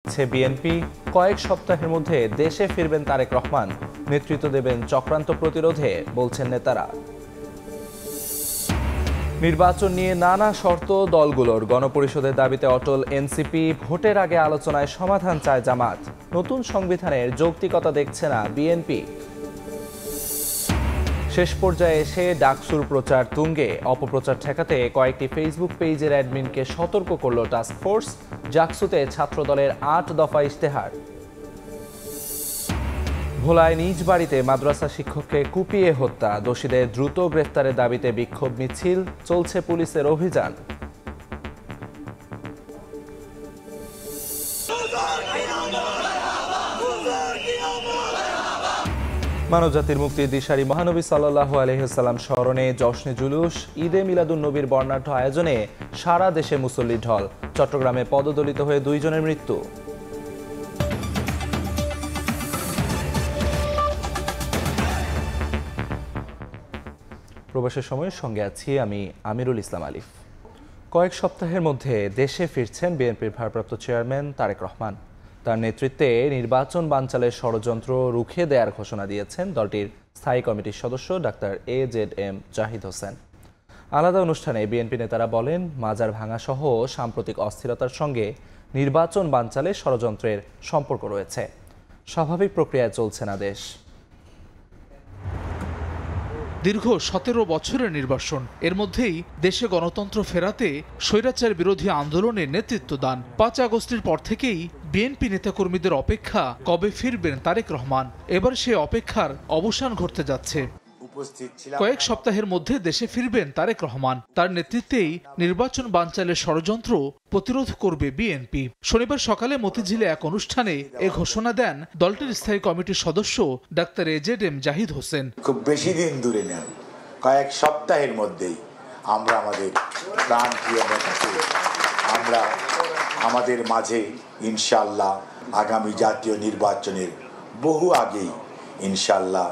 দিচ্ছে বিএনপি। কয়েক সপ্তাহের মধ্যে দেশে ফিরবেন তারেক রহমান, নেতৃত্ব দেবেন চক্রান্ত প্রতিরোধে বলছেন নেতারা। নির্বাচন নিয়ে নানা শর্ত দলগুলোর, গণপরিষদের দাবিতে অটল এনসিপি, ভোটের আগে আলোচনায় সমাধান চায় জামাত, নতুন সংবিধানের যৌক্তিকতা দেখছে না বিএনপি। শেষ পর্যায়ে এসে ডাকসুর প্রচার তুঙ্গে, অপপ্রচার ঠেকাতে কয়েকটি ফেসবুক পেজের অ্যাডমিনকে সতর্ক করল টাস্কফোর্স। জাকসুতে ছাত্রদলের ৮ দফা ইশতেহার। ভোলায় নিজ বাড়িতে মাদ্রাসা শিক্ষককে কুপিয়ে হত্যা, দোষীদের দ্রুত গ্রেফতারের দাবিতে বিক্ষোভ মিছিল, চলছে পুলিশের অভিযান। মানবজাতির মুক্তির দিশারি মহানবী সাল্লাল্লাহু আলাইহি ওয়াসাল্লাম স্মরণে জশ্নে জুলুস, ঈদে মিলাদুন নবীর বর্ণাঢ্য আয়োজনে সারা দেশে মুসল্লির ঢল। চট্টগ্রামে পদদলিত হয়ে 2 জনের মৃত্যু। প্রবাসের সময়ের সঙ্গে আছি আমি আমিরুল ইসলাম আলিফ। কয়েক সপ্তাহের মধ্যে দেশে ফিরছেন বিএনপির ভারপ্রাপ্ত চেয়ারম্যান তারেক রহমান। তার নেতৃত্বে নির্বাচন বানচালের ষড়যন্ত্র রুখে দেওয়ার ঘোষণা দিয়েছেন দলটির স্থায়ী কমিটির সদস্য ডাক্তার AZM জাহিদ হোসেন। আলাদা অনুষ্ঠানে বিএনপি নেতারা বলেন, মাজার ভাঙা সহ সাম্প্রতিক অস্থিরতার সঙ্গে নির্বাচন বানচালের ষড়যন্ত্রের সম্পর্ক রয়েছে। স্বাভাবিক প্রক্রিয়ায় চলছে না দেশ। দীর্ঘ 17 বছরের নির্বাসন, এর মধ্যেই দেশে গণতন্ত্র ফেরাতে স্বৈরাচার বিরোধী আন্দোলনের নেতৃত্ব দান। 5 আগস্টের পর থেকেই বিএনপি নেতাকর্মীদের অপেক্ষা কবে ফিরবেন তারেক রহমান। এবার সে অপেক্ষার অবসান ঘটতে যাচ্ছে। কয়েক সপ্তাহের মধ্যে দেশে ফিরবেন তারেক রহমান। তার নেতৃত্বেই নির্বাচন বানচালের ষড়যন্ত্র প্রতিরোধ করবে বিএনপি। শনিবার সকালে মতিঝিলে এক অনুষ্ঠানে এ ঘোষণা দেন দলটির স্থায়ী কমিটির সদস্য ডাক্তার AZM জাহিদ হোসেন। খুব বেশি দিন দূরে নয়, কয়েক সপ্তাহের মধ্যেই আমরা আমাদের প্রাণপ্রিয় নেতাকে আমরা আমাদের মাঝে ইনশাআল্লাহ আগামী জাতীয় নির্বাচনের বহু আগেই ইনশাআল্লাহ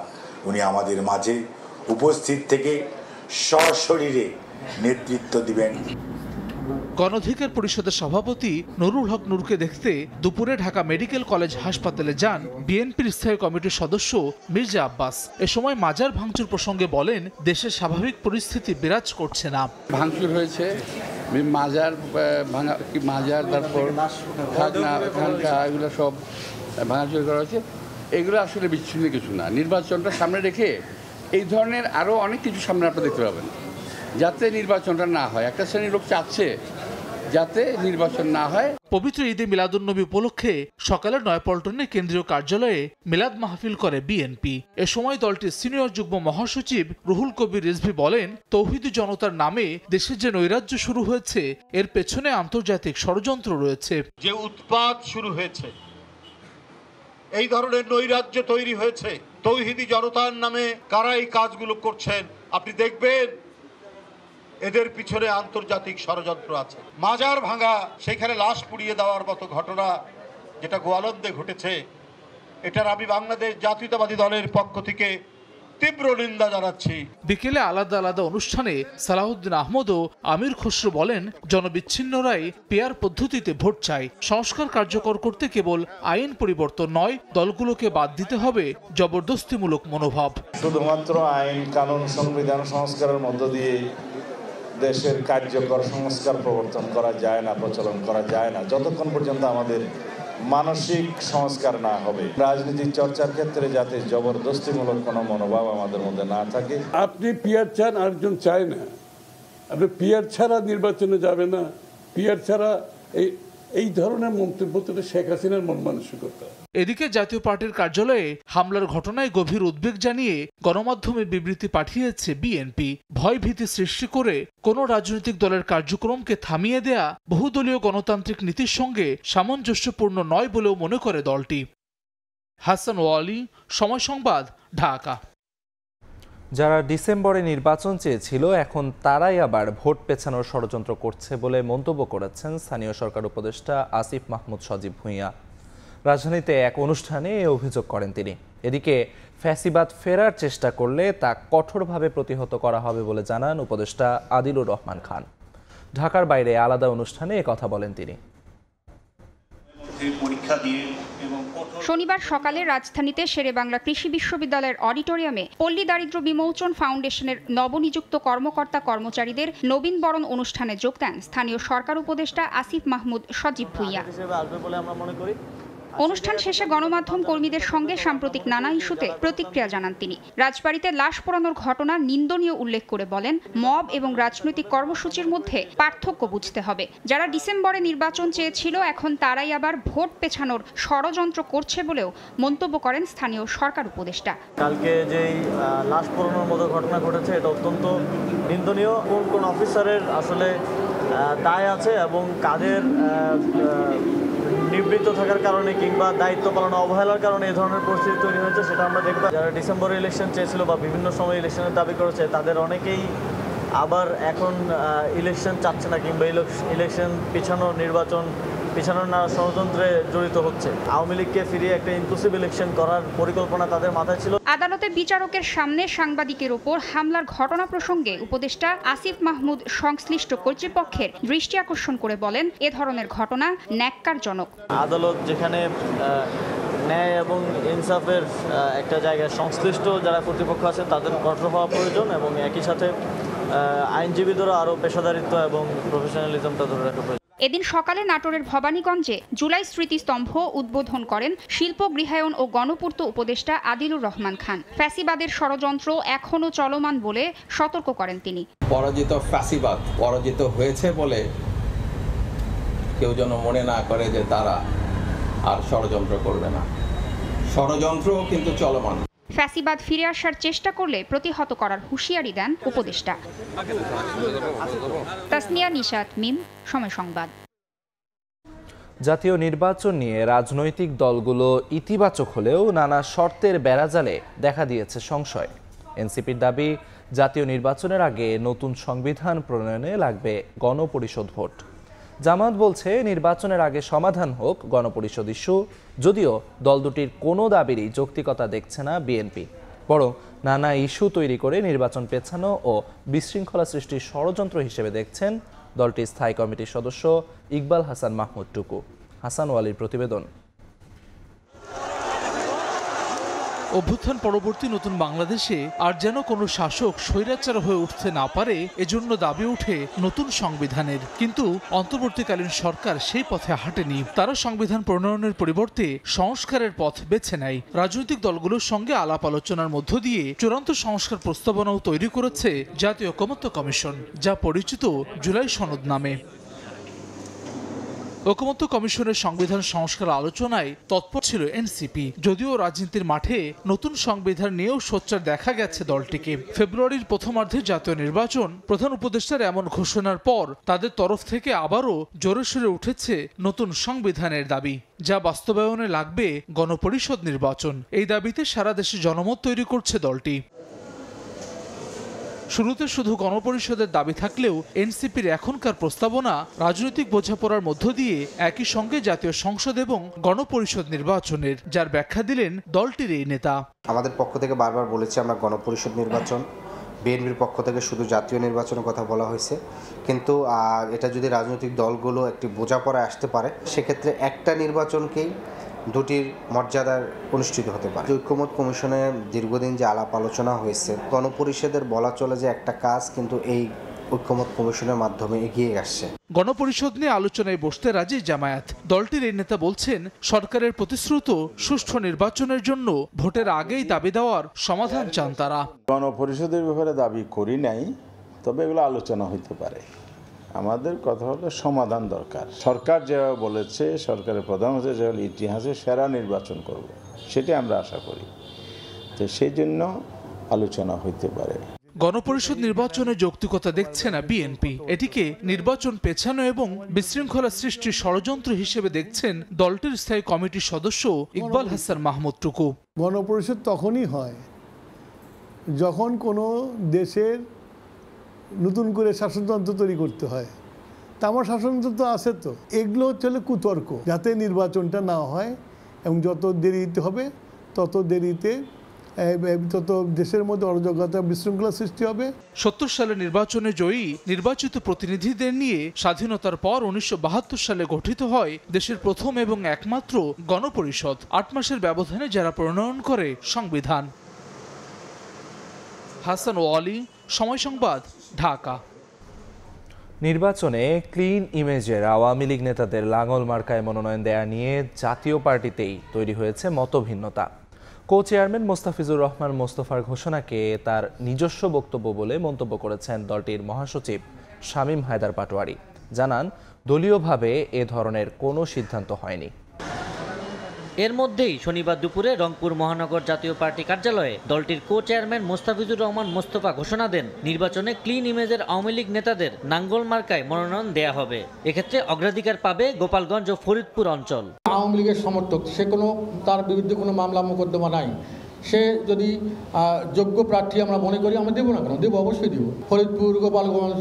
উনি আমাদের মাঝে উপস্থিত থেকে সশরীরে নেতৃত্ব দিবেন। গণঅধিকার পরিষদের সভাপতি নুরুল হক নূরকে দেখতে দুপুরে ঢাকা মেডিকেল কলেজ হাসপাতালে যান বিএনপির স্থায়ী কমিটির সদস্য মির্জা আব্বাস। এ সময় মাজার ভাঙচুর প্রসঙ্গে বলেন, দেশের স্বাভাবিক পরিস্থিতি বিরাজ করছে না। ভাঙচুর হয়েছে, মাজার ভাঙা, মাজার তারপর এগুলো সব ভাঙাচুর করা হয়েছে। এগুলো আসলে বিচ্ছিন্ন কিছু না। নির্বাচনটা সামনে রেখে এই ধরনের আরও অনেক কিছু সামনে আপনারা দেখতে পাবেন, যাতে নির্বাচনটা না হয়। একটা শ্রেণীর লোক চাচ্ছে যাতে নির্বাচন না হয়। পবিত্র ঈদে মিলাদুন্নবী উপলক্ষে সকালে নয়াপল্টনে কেন্দ্রীয় কার্যালয়ে মিলাদ মাহফিল করে বিএনপি। এ সময় দলটির সিনিয়র যুগ্ম মহাসচিব রুহুল কবির রিজভী বলেন, তৌহিদি জনতার নামে দেশে যে নৈরাজ্য শুরু হয়েছে, এর পেছনে আন্তর্জাতিক ষড়যন্ত্র রয়েছে। যে উৎপাত শুরু হয়েছে, এই ধরনের নৈরাজ্য তৈরি হয়েছে, তৌহিদি জনতার নামে কারা এই কাজগুলো করছেন, আপনি দেখবেন এদের পিছনে আন্তর্জাতিক ষড়যন্ত্র আছে। মাজার ভাঙা, সেখানে লাশ পুড়িয়ে দেওয়ার মতো ঘটনা যেটা গোয়ালন্দে ঘটেছে, এটার আমি বাংলাদেশ জাতীয়তাবাদী দলের পক্ষ থেকে তীব্র নিন্দা জানাচ্ছি। বিকেলে আলাদা আলাদা অনুষ্ঠানে সালাউদ্দিন আহমদ ও আমির খসরু বলেন, জনবিচ্ছিন্নরাই পেয়ার পদ্ধতিতে ভোট চায়। সংস্কার কার্যকর করতে কেবল আইন পরিবর্তন নয়, দলগুলোকে বাদ দিতে হবে জবরদস্তিমূলক মনোভাব। শুধুমাত্র আইন কানুন সংবিধান সংস্কারের মধ্য দিয়ে দেশের কার্যকর সংস্কার প্রবর্তন করা যায় না, প্রচলন করা যায় না, যতক্ষণ পর্যন্ত আমাদের মানসিক সংস্কার না হবে। রাজনীতির চর্চার ক্ষেত্রে যাতে জবরদস্তিমূলক কোনো মনোভাব আমাদের মধ্যে না থাকে। আপনি পিয়ার চান, আরেকজন চায় না। আপনি পিয়ার ছাড়া নির্বাচনে যাবে না, পিয়ার ছাড়া এই ধরনের মন্তব্য তো শেখ হাসিনার মন মানসিকতা। এদিকে জাতীয় পার্টির কার্যালয়ে হামলার ঘটনায় গভীর উদ্বেগ জানিয়ে গণমাধ্যমে বিবৃতি পাঠিয়েছে বিএনপি। ভয় ভীতি সৃষ্টি করে কোনো রাজনৈতিক দলের কার্যক্রমকে থামিয়ে দেয়া বহুদলীয় গণতান্ত্রিক নীতির সঙ্গে সামঞ্জস্যপূর্ণ নয় বলেও মনে করে দলটি। হাসান ওয়ালি, সময় সংবাদ, ঢাকা। যারা ডিসেম্বরে নির্বাচন চেয়েছিল, এখন তারাই আবার ভোট পেছানোর ষড়যন্ত্র করছে বলে মন্তব্য করেছেন স্থানীয় সরকার উপদেষ্টা আসিফ মাহমুদ সজীব ভুঁইয়া। রাজধানীতে এক অনুষ্ঠানে এ অভিযোগ করেন তিনি। এদিকে ফ্যাসিবাদ ফেরার চেষ্টা করলে তা কঠোরভাবে প্রতিহত করা হবে বলে জানান উপদেষ্টা আদিলুর রহমান খান। ঢাকার বাইরে আলাদা অনুষ্ঠানে এ কথা বলেন তিনি। পরীক্ষা দিয়ে এবং শনিবার সকালে রাজধানীতে শেরেবাংলা কৃষি বিশ্ববিদ্যালয়ের অডিটোরিয়ামে পল্লী দারিদ্র্য বিমোচন ফাউন্ডেশনের নবনিযুক্ত কর্মকর্তা কর্মচারীদের নবীন বরণ অনুষ্ঠানে যোগ দেন স্থানীয় সরকার উপদেষ্টা আসিফ মাহমুদ সজীব ভুঁইয়া। অনুষ্ঠান শেষে গণমাধ্যম কর্মীদের সঙ্গে সাম্প্রতিক নানা ইস্যুতে প্রতিক্রিয়া জানান তিনি। রাজবাড়ীতে লাশ পোড়ানোর ঘটনা নিন্দনীয় উল্লেখ করে বলেন, মব এবং রাজনৈতিক কর্মসূচির মধ্যে পার্থক্য বুঝতে হবে। যারা ডিসেম্বরে নির্বাচন চেয়েছিল এখন তারাই আবার ভোট পেছানোর ষড়যন্ত্র করছে বলেও মন্তব্য করেন স্থানীয় সরকার উপদেষ্টা। কালকে যেই লাশ পোড়ানোর মতো ঘটনা ঘটেছে এটা অত্যন্ত নিন্দনীয়। কোন কোন অফিসারের আসলে দায় আছে এবং কাদের নিবৃত্ত থাকার কারণে কিংবা দায়িত্ব পালনে অবহেলার কারণে এই ধরনের পরিস্থিতি তৈরি হয়েছে সেটা আমরা দেখব। যারা ডিসেম্বরে ইলেকশন চেয়েছিল বা বিভিন্ন সময় ইলেকশনের দাবি করেছে তাদের অনেকেই আবার এখন ইলেকশন চাচ্ছে না কিংবা ইলেকশন নির্বাচন পিছানোর না ষড়যন্ত্রে জড়িত হচ্ছে। আওয়ামী লীগকে ফিরিয়ে একটা ইনক্লুসিভ ইলেকশন করার পরিকল্পনা তাদের মাথায় ছিল। আদালতে বিচারকের সামনে সাংবাদিকের ওপর হামলার ঘটনা প্রসঙ্গে উপদেষ্টা আসিফ মাহমুদ সংশ্লিষ্ট কর্তৃপক্ষের দৃষ্টি আকর্ষণ করে বলেন, এ ধরনের ঘটনা ন্যাক্কারজনক। আদালত যেখানে ন্যায় এবং ইনসাফের একটা জায়গায় সংশ্লিষ্ট যারা কর্তৃপক্ষ আছে তাদের কঠোর হওয়া প্রয়োজন এবং একই সাথে আইনজীবীদেরও আরও পেশাদারিত্ব এবং প্রফেশনালিজমটা ধরে রাখা প্রয়োজন। এদিন সকালে নাটোরের ভবানীগঞ্জে জুলাই স্মৃতিস্তম্ভ উদ্বোধন করেন শিল্প, গৃহায়ন ও গণপূর্ত উপদেষ্টা আদিলুর রহমান খান। ফ্যাসিবাদের ষড়যন্ত্র এখনও চলমান বলে সতর্ক করেন তিনি। পরাজিত ফ্যাসিবাদ পরাজিত হয়েছে বলে কেউ যেন মনে না করে যে তারা আর ষড়যন্ত্র করবে না। ষড়যন্ত্র কিন্তু চলমান। ফ্যাসিবাদ ফিরে আসার চেষ্টা করলে প্রতিহত করার হুঁশিয়ারি দেন উপদেষ্টা। তাসনিয়া নিশাত, মিম, সময় সংবাদ। জাতীয় নির্বাচন নিয়ে রাজনৈতিক দলগুলো ইতিবাচক হলেও নানা শর্তের বেড়াজালে দেখা দিয়েছে সংশয়। এনসিপির দাবি, জাতীয় নির্বাচনের আগে নতুন সংবিধান প্রণয়নে লাগবে গণপরিষদ ভোট। জামায়াত বলছে নির্বাচনের আগে সমাধান হোক গণপরিষদ ইস্যু, যদিও দল দুটির কোনো দাবিরই যৌক্তিকতা দেখছে না বিএনপি, বরং নানা ইস্যু তৈরি করে নির্বাচন পেছানো ও বিশৃঙ্খলা সৃষ্টির ষড়যন্ত্র হিসেবে দেখছেন দলটির স্থায়ী কমিটির সদস্য ইকবাল হাসান মাহমুদ টুকু। হাসান ওয়ালির প্রতিবেদন। অভ্যুত্থান পরবর্তী নতুন বাংলাদেশে আর যেন কোনো শাসক স্বৈরাচার হয়ে উঠতে না পারে, এজন্য দাবি ওঠে নতুন সংবিধানের। কিন্তু অন্তর্বর্তীকালীন সরকার সেই পথে হাঁটেনি। তারা সংবিধান প্রণয়নের পরিবর্তে সংস্কারের পথ বেছে নেয়। রাজনৈতিক দলগুলোর সঙ্গে আলাপ আলোচনার মধ্য দিয়ে চূড়ান্ত সংস্কার প্রস্তাবনাও তৈরি করেছে জাতীয় ঐকমত্য কমিশন, যা পরিচিত জুলাই সনদ নামে। ঐকমত্য কমিশনের সংবিধান সংস্কার আলোচনায় তৎপর ছিল এনসিপি, যদিও রাজনীতির মাঠে নতুন সংবিধান নিয়েও সোচ্চার দেখা গেছে দলটিকে। ফেব্রুয়ারির প্রথমার্ধে জাতীয় নির্বাচন, প্রধান উপদেষ্টার এমন ঘোষণার পর তাদের তরফ থেকে আবারও জোরে সোরে উঠেছে নতুন সংবিধানের দাবি, যা বাস্তবায়নে লাগবে গণপরিষদ নির্বাচন। এই দাবিতে সারা দেশে জনমত তৈরি করছে দলটি। শুরুতে শুধু গণপরিষদের দাবি থাকলেও এনসিপির এখনকার প্রস্তাবনা রাজনৈতিক বোঝাপড়ার মধ্য দিয়ে একই সঙ্গে জাতীয় সংসদ এবং গণপরিষদ নির্বাচনের, যার ব্যাখ্যা দিলেন দলটির এই নেতা। আমাদের পক্ষ থেকে বারবার বলেছি আমরা গণপরিষদ নির্বাচন, বিএনপির পক্ষ থেকে শুধু জাতীয় নির্বাচনের কথা বলা হয়েছে। কিন্তু এটা যদি রাজনৈতিক দলগুলো একটি বোঝাপড়ায় আসতে পারে, সেক্ষেত্রে একটা নির্বাচনকেই দুটির মর্যাদার অনুষ্ঠিত হতে পারে। ঐকমত্য কমিশনে দীর্ঘদিন যে আলাপ আলোচনা হয়েছে, গণপরিষদের বলা চলে যে একটা কাজ কিন্তু এই ঐকমত্য কমিশনের মাধ্যমে এগিয়ে আসছে। গণপরিষদ নিয়ে আলোচনায় বসতে রাজি জামায়াত। দলটির এই নেতা বলছেন, সরকারের প্রতিশ্রুত সুষ্ঠু নির্বাচনের জন্য ভোটের আগেই দাবি দেওয়ার সমাধান চান তারা। গণপরিষদের ব্যাপারে দাবি করি নাই, তবে এগুলো আলোচনা হইতে পারে। আমাদের কথা হলো সমাধান দরকার। সরকার যেভাবে বলেছে, সরকারের প্রধান হচ্ছে যেভাবে ইতিহাসে সেরা নির্বাচন করব, সেটি আমরা আশা করি। তো সেই জন্য আলোচনা হইতে পারে। গণপরিষদ নির্বাচনে যৌক্তিকতা দেখছে না বিএনপি। এটিকে নির্বাচন পেছানো এবং বিশৃঙ্খলা সৃষ্টির ষড়যন্ত্র হিসেবে দেখছেন দলটির স্থায়ী কমিটির সদস্য ইকবাল হাসান মাহমুদ টুকু। গণপরিষদ তখনই হয় যখন কোনো দেশের নতুন করে শাসনতন্ত্র তৈরি করতে হয়। তা আমার শাসনতন্ত্র আছে, তো এগুলো হচ্ছে কুতর্ক, যাতে নির্বাচনটা না হয় এবং যত দেরিতে হবে তত দেরিতে তত দেশের মধ্যে অরাজকতা বিশৃঙ্খলা সৃষ্টি হবে। 70 সালে নির্বাচনে জয়ী নির্বাচিত প্রতিনিধিদের নিয়ে স্বাধীনতার পর 1972 সালে গঠিত হয় দেশের প্রথম এবং একমাত্র গণপরিষদ। 8 মাসের ব্যবধানে যারা প্রণয়ন করে সংবিধান। হাসান ওয়ালি, সময় সংবাদ, ঢাকা। নির্বাচনে ক্লিন ইমেজের আওয়ামী লীগ নেতাদের লাঙল মার্কায় মনোনয়ন দেয়া নিয়ে জাতীয় পার্টিতেই তৈরি হয়েছে মতভিন্নতা। কো চেয়ারম্যান মোস্তাফিজুর রহমান মোস্তফার ঘোষণাকে তার নিজস্ব বক্তব্য বলে মন্তব্য করেছেন দলটির মহাসচিব শামীম হায়দার পাটোয়ারি। জানান, দলীয়ভাবে এ ধরনের কোনো সিদ্ধান্ত হয়নি। এর মধ্যেই শনিবার দুপুরে রংপুর মহানগর জাতীয় পার্টি কার্যালয়ে দলটির কো চেয়ারম্যান মোস্তাফিজুর রহমান মোস্তফা ঘোষণা দেন, নির্বাচনে ক্লিন ইমেজের আওয়ামী লীগ নেতাদের নাঙ্গল মার্কায় মনোনয়ন দেয়া হবে। এক্ষেত্রে অগ্রাধিকার পাবে গোপালগঞ্জ ও ফরিদপুর অঞ্চল। আওয়ামী লীগের সমর্থক, সে কোনো তার বিরুদ্ধে কোনো মামলা মোকদ্দমা নাই, সে যদি যোগ্য প্রার্থী আমরা মনে করি আমরা দেবো না কেন, দেবো, অবশ্যই দেবো। ফরিদপুর, গোপালগঞ্জ,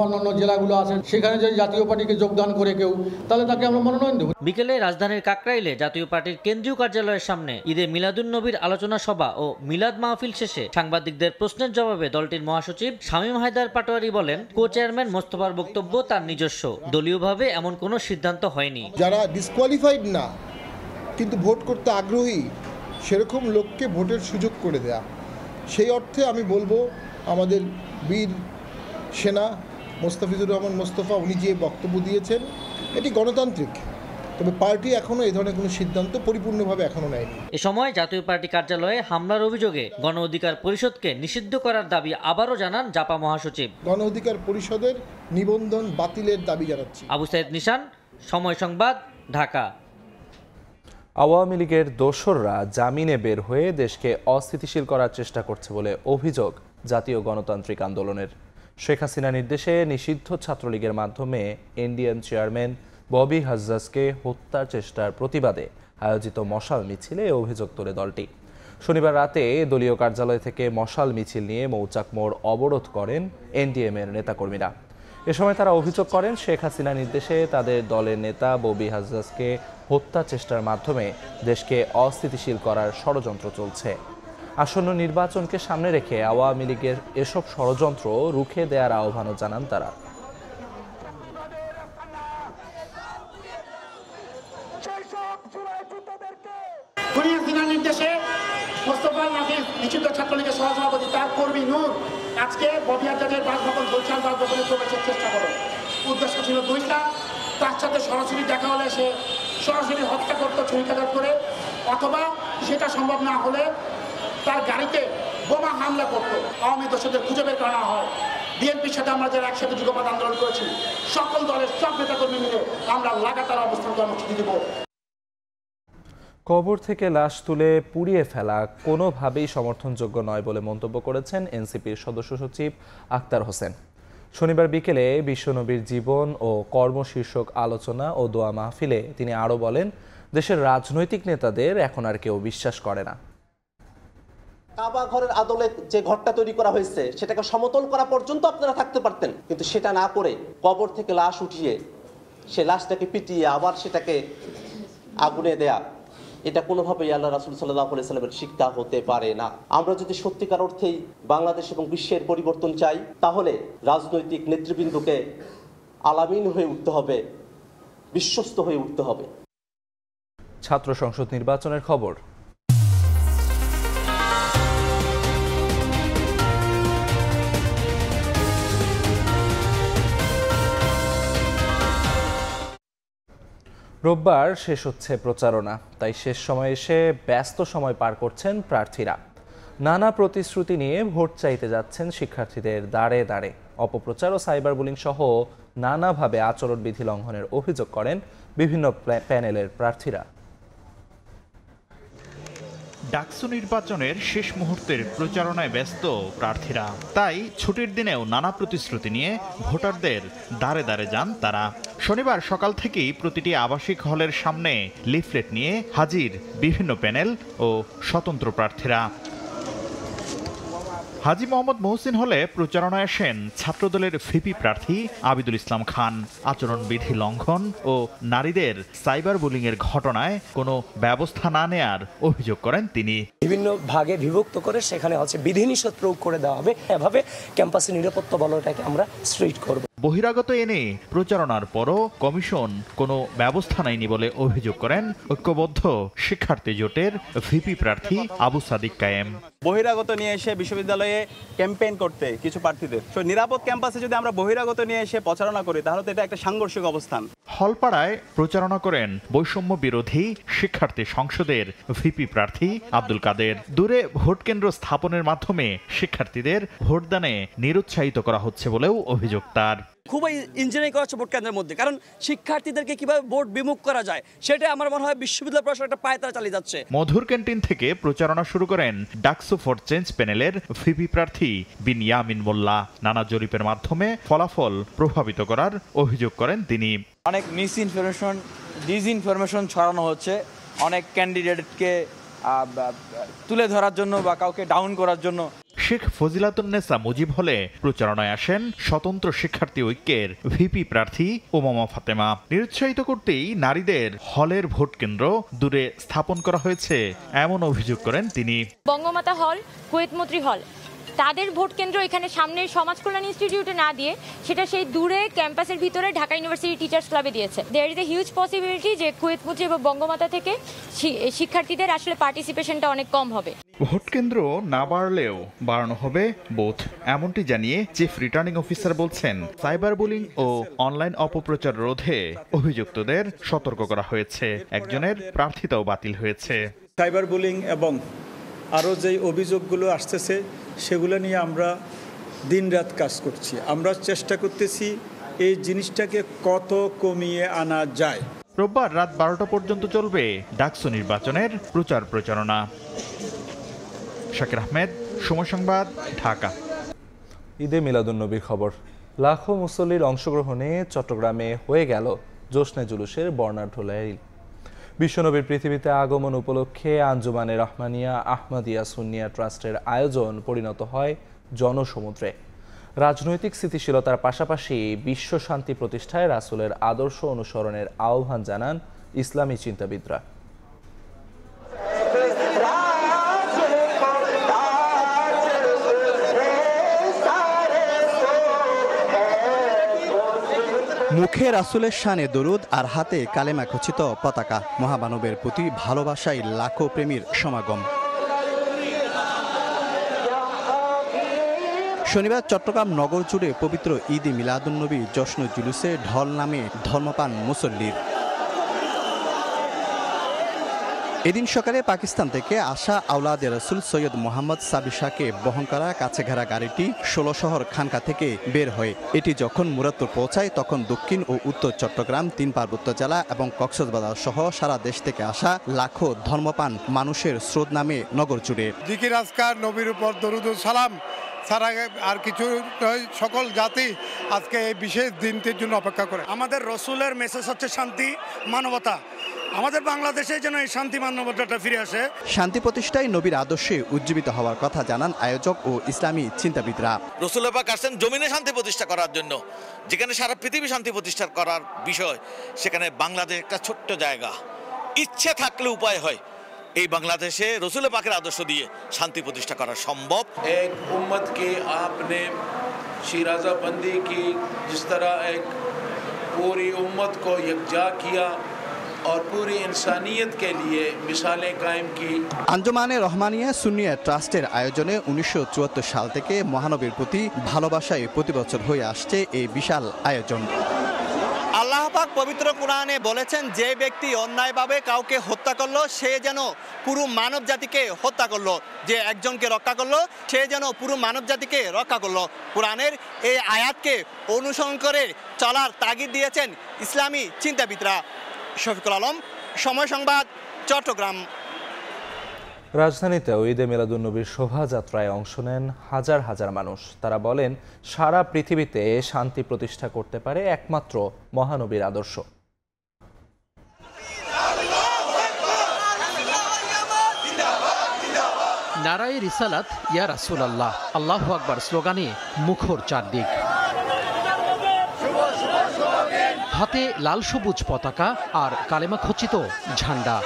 অন্যান্য জেলাগুলো আছে, সেখানে যদি জাতীয় পার্টিকে যোগদান করে কেউ, তাহলে তাকে আমরা মনোনয়ন দেবো। বিকেলে রাজধানীর কাকরাইলে জাতীয় পার্টির কেন্দ্রীয় কার্যালয়ের সামনে ঈদে মিলাদুন্নবীর আলোচনা সভা ও মিলাদ মাহফিল শেষে সাংবাদিকদের প্রশ্নের জবাবে দলটির মহাসচিব শামীম হায়দার পাটোয়ারি বলেন, কো চেয়ারম্যান মোস্তফার বক্তব্য তার নিজস্ব, দলীয়ভাবে এমন কোনো সিদ্ধান্ত হয়নি। যারা ডিসকোয়ালিফাইড না কিন্তু ভোট করতে আগ্রহী, সেরকম লোককে ভোটের সুযোগ করে দেয়া, সেই অর্থে আমি বলবো আমাদের বীর সেনা মোস্তাফিজুর রহমান মোস্তফা উনি যে বক্তব্য দিয়েছেন এটি গণতান্ত্রিক, তবে পার্টি এখনও এই ধরনের কোনো সিদ্ধান্ত পরিপূর্ণভাবে এখনও নেয়নি। এ সময় জাতীয় পার্টি কার্যালয়ে হামলার অভিযোগে গণ অধিকার পরিষদকে নিষিদ্ধ করার দাবি আবারও জানান জাপা মহাসচিব। গণ অধিকার পরিষদের নিবন্ধন বাতিলের দাবি জানাচ্ছি। আবু সাইদ নিশান, সময় সংবাদ, ঢাকা। আওয়ামী লীগের দোসররা জামিনে বের হয়ে দেশকে অস্থিতিশীল করার চেষ্টা করছে বলে অভিযোগ জাতীয় গণতান্ত্রিক আন্দোলনের। শেখ হাসিনা নির্দেশে নিষিদ্ধ ছাত্রলীগের মাধ্যমে ইন্ডিয়ান চেয়ারম্যান ববি হাজ্জাজকে হত্যার চেষ্টার প্রতিবাদে আয়োজিত মশাল মিছিলে অভিযোগ তোলে দলটি। শনিবার রাতে দলীয় কার্যালয় থেকে মশাল মিছিল নিয়ে মৌচাক মোড় অবরোধ করেন এনডিএমের নেতাকর্মীরা। এ সময় তারা অভিযোগ করেন, শেখ হাসিনা নির্দেশে তাদের দলের নেতা ববি হাজ্জাজকে হত্যা চেষ্টার মাধ্যমে দেশকে অস্থিতিশীল করার ষড়যন্ত্র চলছে। আসন্ন নির্বাচনকে সামনে রেখে আওয়ামী লীগের এসব ষড়যন্ত্র রুখে দেওয়ার আহ্বানও জানান তারা। নির্দেশে মোস্তফা নাজির নিষিদ্ধ ছাত্রলীগের সহসভাপতি তার কর্মী নূর আজকে ববি হাজ্জাজের বাসভবন গুলশান বাসভবনে প্রবেশের চেষ্টা করে। উদ্দেশ্য ছিল দুইটা, তার সাথে সরাসরি দেখা হলে সে সরাসরি হত্যা করতো ছুরিকাঘাত করে, অথবা সেটা সম্ভব না হলে তার গাড়িতে বোমা হামলা করতো। আওয়ামী দোষদের খুঁজে বের করা হয়। বিএনপির সাথে আমরা যারা একসাথে যুগপৎ আন্দোলন করেছি, সকল দলের সব নেতাকর্মী মিলে আমরা লাগাতার অবস্থান কর্মসূচি দেব। কবর থেকে লাশ তুলে পুড়িয়ে ফেলা কোনোভাবেই সমর্থনযোগ্য নয় বলে মন্তব্য করেছেন এনসিপির সদস্য সচিব আক্তার হোসেন। শনিবার বিকেলে বিশ্বনবীর জীবন ও কর্ম শীর্ষক আলোচনা ও দোয়া মাহফিলে তিনি আরও বলেন, দেশের রাজনৈতিক নেতাদের এখন আর কেউ বিশ্বাস করে না। কাবা ঘরের আদলে যে ঘরটা তৈরি করা হয়েছে সেটাকে সমতল করা পর্যন্ত আপনারা থাকতে পারতেন, কিন্তু সেটা না করে কবর থেকে লাশ উঠিয়ে সে লাশটাকে পিটিয়ে আবার সেটাকে আগুনে দেয়া, এটা কোনোভাবেই আল্লাহ রাসূল সাল্লাল্লাহু আলাইহি সাল্লামের শিক্ষা হতে পারে না। আমরা যদি সত্যিকার অর্থেই বাংলাদেশ এবং বিশ্বের পরিবর্তন চাই, তাহলে রাজনৈতিক নেতৃবৃন্দকে আলামিন হয়ে উঠতে হবে, বিশ্বস্ত হয়ে উঠতে হবে। ছাত্র সংসদ নির্বাচনের খবর। রোববার শেষ হচ্ছে প্রচারণা, তাই শেষ সময়ে এসে ব্যস্ত সময় পার করছেন প্রার্থীরা। নানা প্রতিশ্রুতি নিয়ে ভোট চাইতে যাচ্ছেন শিক্ষার্থীদের দাঁড়ে দাঁড়ে। অপপ্রচার ও সাইবার বুলিং সহ নানাভাবে আচরণবিধি লঙ্ঘনের অভিযোগ করেন বিভিন্ন প্যানেলের প্রার্থীরা। ডাকসু নির্বাচনের শেষ মুহূর্তের প্রচারণায় ব্যস্ত প্রার্থীরা, তাই ছুটির দিনেও নানা প্রতিশ্রুতি নিয়ে ভোটারদের দাঁড়ে দাঁড়ে যান তারা। শনিবার সকাল থেকেই প্রতিটি আবাসিক হলের সামনে লিফলেট নিয়ে হাজির বিভিন্ন প্যানেল ও স্বতন্ত্র প্রার্থীরা। হাজী মোহাম্মদ মহসিন হলে প্রচারণায় আসেন ছাত্রদলের ভিপি প্রার্থী আবিদুল ইসলাম খান। আচরণবিধি লঙ্ঘন ও নারীদের সাইবার বুলিংয়ের ঘটনায় কোনো ব্যবস্থা না নেয়ার অভিযোগ করেন তিনি। বিভিন্ন ভাগে বিভক্ত করে সেখানে হচ্ছে বিধিনিষেধ প্রয়োগ করে দেওয়া হবে। এভাবে ক্যাম্পাসের নিরাপত্তা বলয়টাকে আমরা স্ট্রিক্ট করব। বহিরাগত এনে প্রচারণার পরও কমিশন কোনো ব্যবস্থা নেয়নি বলে অভিযোগ করেন ঐক্যবদ্ধ শিক্ষার্থী জোটের ভিপি প্রার্থী আবু সাদিক কায়েম। বহিরাগত নিয়ে এসে বিশ্ববিদ্যালয়ে ক্যাম্পেইন করতে কিছু প্রার্থীদের নিরাপদ ক্যাম্পাসে যদি আমরা বহিরাগত নিয়ে এসে প্রচারণা করি তাহলে তো এটা একটা সাংঘর্ষিক অবস্থান। হলপাড়ায় প্রচারণা করেন বৈষম্য বিরোধী শিক্ষার্থী সংসদের ভিপি প্রার্থী আব্দুল কাদের। দূরে ভোট কেন্দ্র স্থাপনের মাধ্যমে শিক্ষার্থীদের ভোটদানে নিরুৎসাহিত করা হচ্ছে বলেও অভিযোগ তার। খুবই ইঞ্জিনিয়ারিং করা হচ্ছে ভোট কেন্দ্রের মধ্যে, কারণ শিক্ষার্থীদেরকে কিভাবে ভোট বিমুখ করা যায় সেটা আমার মনে হয় বিশ্ববিদ্যালয় প্রশাসন একটা পায়তারা চালিয়ে যাচ্ছে। মধুর ক্যান্টিন থেকে প্রচারণা শুরু করেন ডাকসু ফর চেঞ্জ প্যানেলের ভিপি প্রার্থী বিন ইয়ামিন মোল্লা। নানা জরিপের মাধ্যমে ফলাফল প্রভাবিত করার অভিযোগ করেন তিনি। অনেক মিস ইনফরমেশন, ডিসইনফরমেশন ছড়ানো হচ্ছে অনেক ক্যান্ডিডেটকে তুলে ধরার জন্য বা কাউকে ডাউন করার জন্য। শেখ ফজিলাতুন্নেসা মুজিব হলে প্রচারণায় আসেন স্বতন্ত্র শিক্ষার্থী ঐক্যের ভিপি প্রার্থী ওমামা ফাতেমা। নিরুৎসাহিত করতেই নারীদের হলের ভোট কেন্দ্র দূরে স্থাপন করা হয়েছে এমন অভিযোগ করেন তিনি। বঙ্গমাতা হল, কুয়েত মৈত্রী হল, তাদের ভোট কেন্দ্র এখানে সামনের সমাজ কল্যাণ ইনস্টিটিউটে না দিয়ে সেটা সেই দূরে ক্যাম্পাসের ভিতরে ঢাকা ইউনিভার্সিটি টিচার্স ক্লাবে দিয়েছে। There is a huge possibility যে কুয়েত মৈত্রী এবং বঙ্গমাতা থেকে শিক্ষার্থীদের আসলে পার্টিসিপেশনটা অনেক কম হবে। ভোট কেন্দ্র না বাড়লেও বাড়ানো হবে বুথ, এমনটি জানিয়ে চিফ রিটার্নিং অফিসার বলছেন সাইবার বুলিং ও অনলাইন অপপ্রচার রোধে অভিযুক্তদের সতর্ক করা হয়েছে। একজনের প্রার্থিতাও বাতিল হয়েছে। সাইবার বুলিং এবং আরও যেই অভিযোগগুলো আসতেছে সেগুলো নিয়ে আমরা দিনরাত কাজ করছি। আমরা চেষ্টা করতেছি এই জিনিসটাকে কত কমিয়ে আনা যায়। রোববার রাত 12টা পর্যন্ত চলবে ডাকসু নির্বাচনের প্রচারণা। শাকির আহমেদ, সময় সংবাদ, ঢাকা। ঈদে মিলাদুন্নবীর খবর। লাখো মুসল্লির অংশগ্রহণে চট্টগ্রামে হয়ে গেল জোশনে জুলুসের বর্ণাঢ্য র্যালি। বিশ্বনবীর পৃথিবীতে আগমন উপলক্ষে আঞ্জুমানে রহমানিয়া আহমদিয়া সুন্নিয়া ট্রাস্টের আয়োজন পরিণত হয় জনসমুদ্রে। রাজনৈতিক স্থিতিশীলতার পাশাপাশি বিশ্ব শান্তি প্রতিষ্ঠায় রাসূলের আদর্শ অনুসরণের আহ্বান জানান ইসলামী চিন্তাবিদরা। মুখে রাসূলের শানে দরুদ আর হাতে কালেমা খচিত পতাকা। মহামানবের প্রতি ভালোবাসায় লাখো প্রেমীর সমাগম। শনিবার চট্টগ্রাম নগর জুড়ে পবিত্র ঈদে মিলাদুন্নবী জশ্ন জুলুসে ঢল নামে ধর্মপান মুসল্লির। এদিন সকালে পাকিস্তান থেকে আসা আওলাদে রসুল সৈয়দ মোহাম্মদ সাবিশাকে বহন করা কাছে ঘেরা গাড়িটি 16 শহর খানকা থেকে বের হয়। এটি যখন মুরাদপুর পৌঁছায় তখন দক্ষিণ ও উত্তর চট্টগ্রাম, 3 পার্বত্য জেলা এবং কক্সবাজার সহ সারা দেশ থেকে আসা লাখো ধর্মপান মানুষের স্রোত নামে নগর জুড়ে। জিকির আজকার, নবীর উপর দরুদ ও সালাম ছাড়া আর কিছু সকল জাতি আজকে এই বিশেষ দিনটির জন্য অপেক্ষা করে। আমাদের রসুলের মেসেজ হচ্ছে শান্তি, মানবতা। আমাদের বাংলাদেশে যেন এই শান্তি মানবতাটা ফিরে আসে। শান্তি প্রতিষ্ঠায় নবীর আদর্শে উজ্জীবিত হওয়ার কথা জানান আয়োজক ও ইসলামী চিন্তাবিদরা। রাসূল পাক আসেন জমিনে শান্তি প্রতিষ্ঠা করার জন্য, যেখানে সারা পৃথিবী শান্তি প্রতিষ্ঠা করার বিষয়, সেখানে বাংলাদেশ একটা ছোট্ট জায়গা। ইচ্ছে থাকলে উপায় হয়। এই বাংলাদেশে রাসূল পাকের আদর্শ দিয়ে শান্তি প্রতিষ্ঠা করা সম্ভব। এক উম্মত কে আপনে শিরাজাবন্দি কি, जिस तरह एक पूरी उम्मत को यकजा किया और पूरी इंसानियत के लिए मिसालें कायम की। আঞ্জুমানে রহমানিয়া সুন্নিয়া ট্রাস্টের আয়োজনে 1974 সাল থেকে মহানবীর প্রতি ভালোবাসায় প্রতি বছর হয়ে আসছে এই বিশাল আয়োজন। আল্লাহ পাক পবিত্র কোরআনে বলেছেন, যে ব্যক্তি অন্যায়ভাবে কাউকে হত্যা করলো সে যেন পুরো মানব জাতিকে হত্যা করলো, যে একজনকে রক্ষা করলো সে যেন পুরো মানব জাতিকে রক্ষা করলো। কোরআনের এই আয়াতকে অনুসরণ করে চলার তাগিদ দিয়েছেন ইসলামী চিন্তাবিদরা। শফিকুল আলম, সময় সংবাদ, চট্টগ্রাম। রাজধানীতেও ঈদে মিলাদুন্নবীর শোভাযাত্রায় অংশ নেন হাজার হাজার মানুষ। তারা বলেন, সারা পৃথিবীতে শান্তি প্রতিষ্ঠা করতে পারে একমাত্র মহানবীর আদর্শ। নারায়ে রিসালাত, ইয়া রাসূলুল্লাহ, আল্লাহু আকবার স্লোগানে মুখর চারদিক। হাতে লাল সবুজ পতাকা আর কালেমা খচিত ঝান্ডা।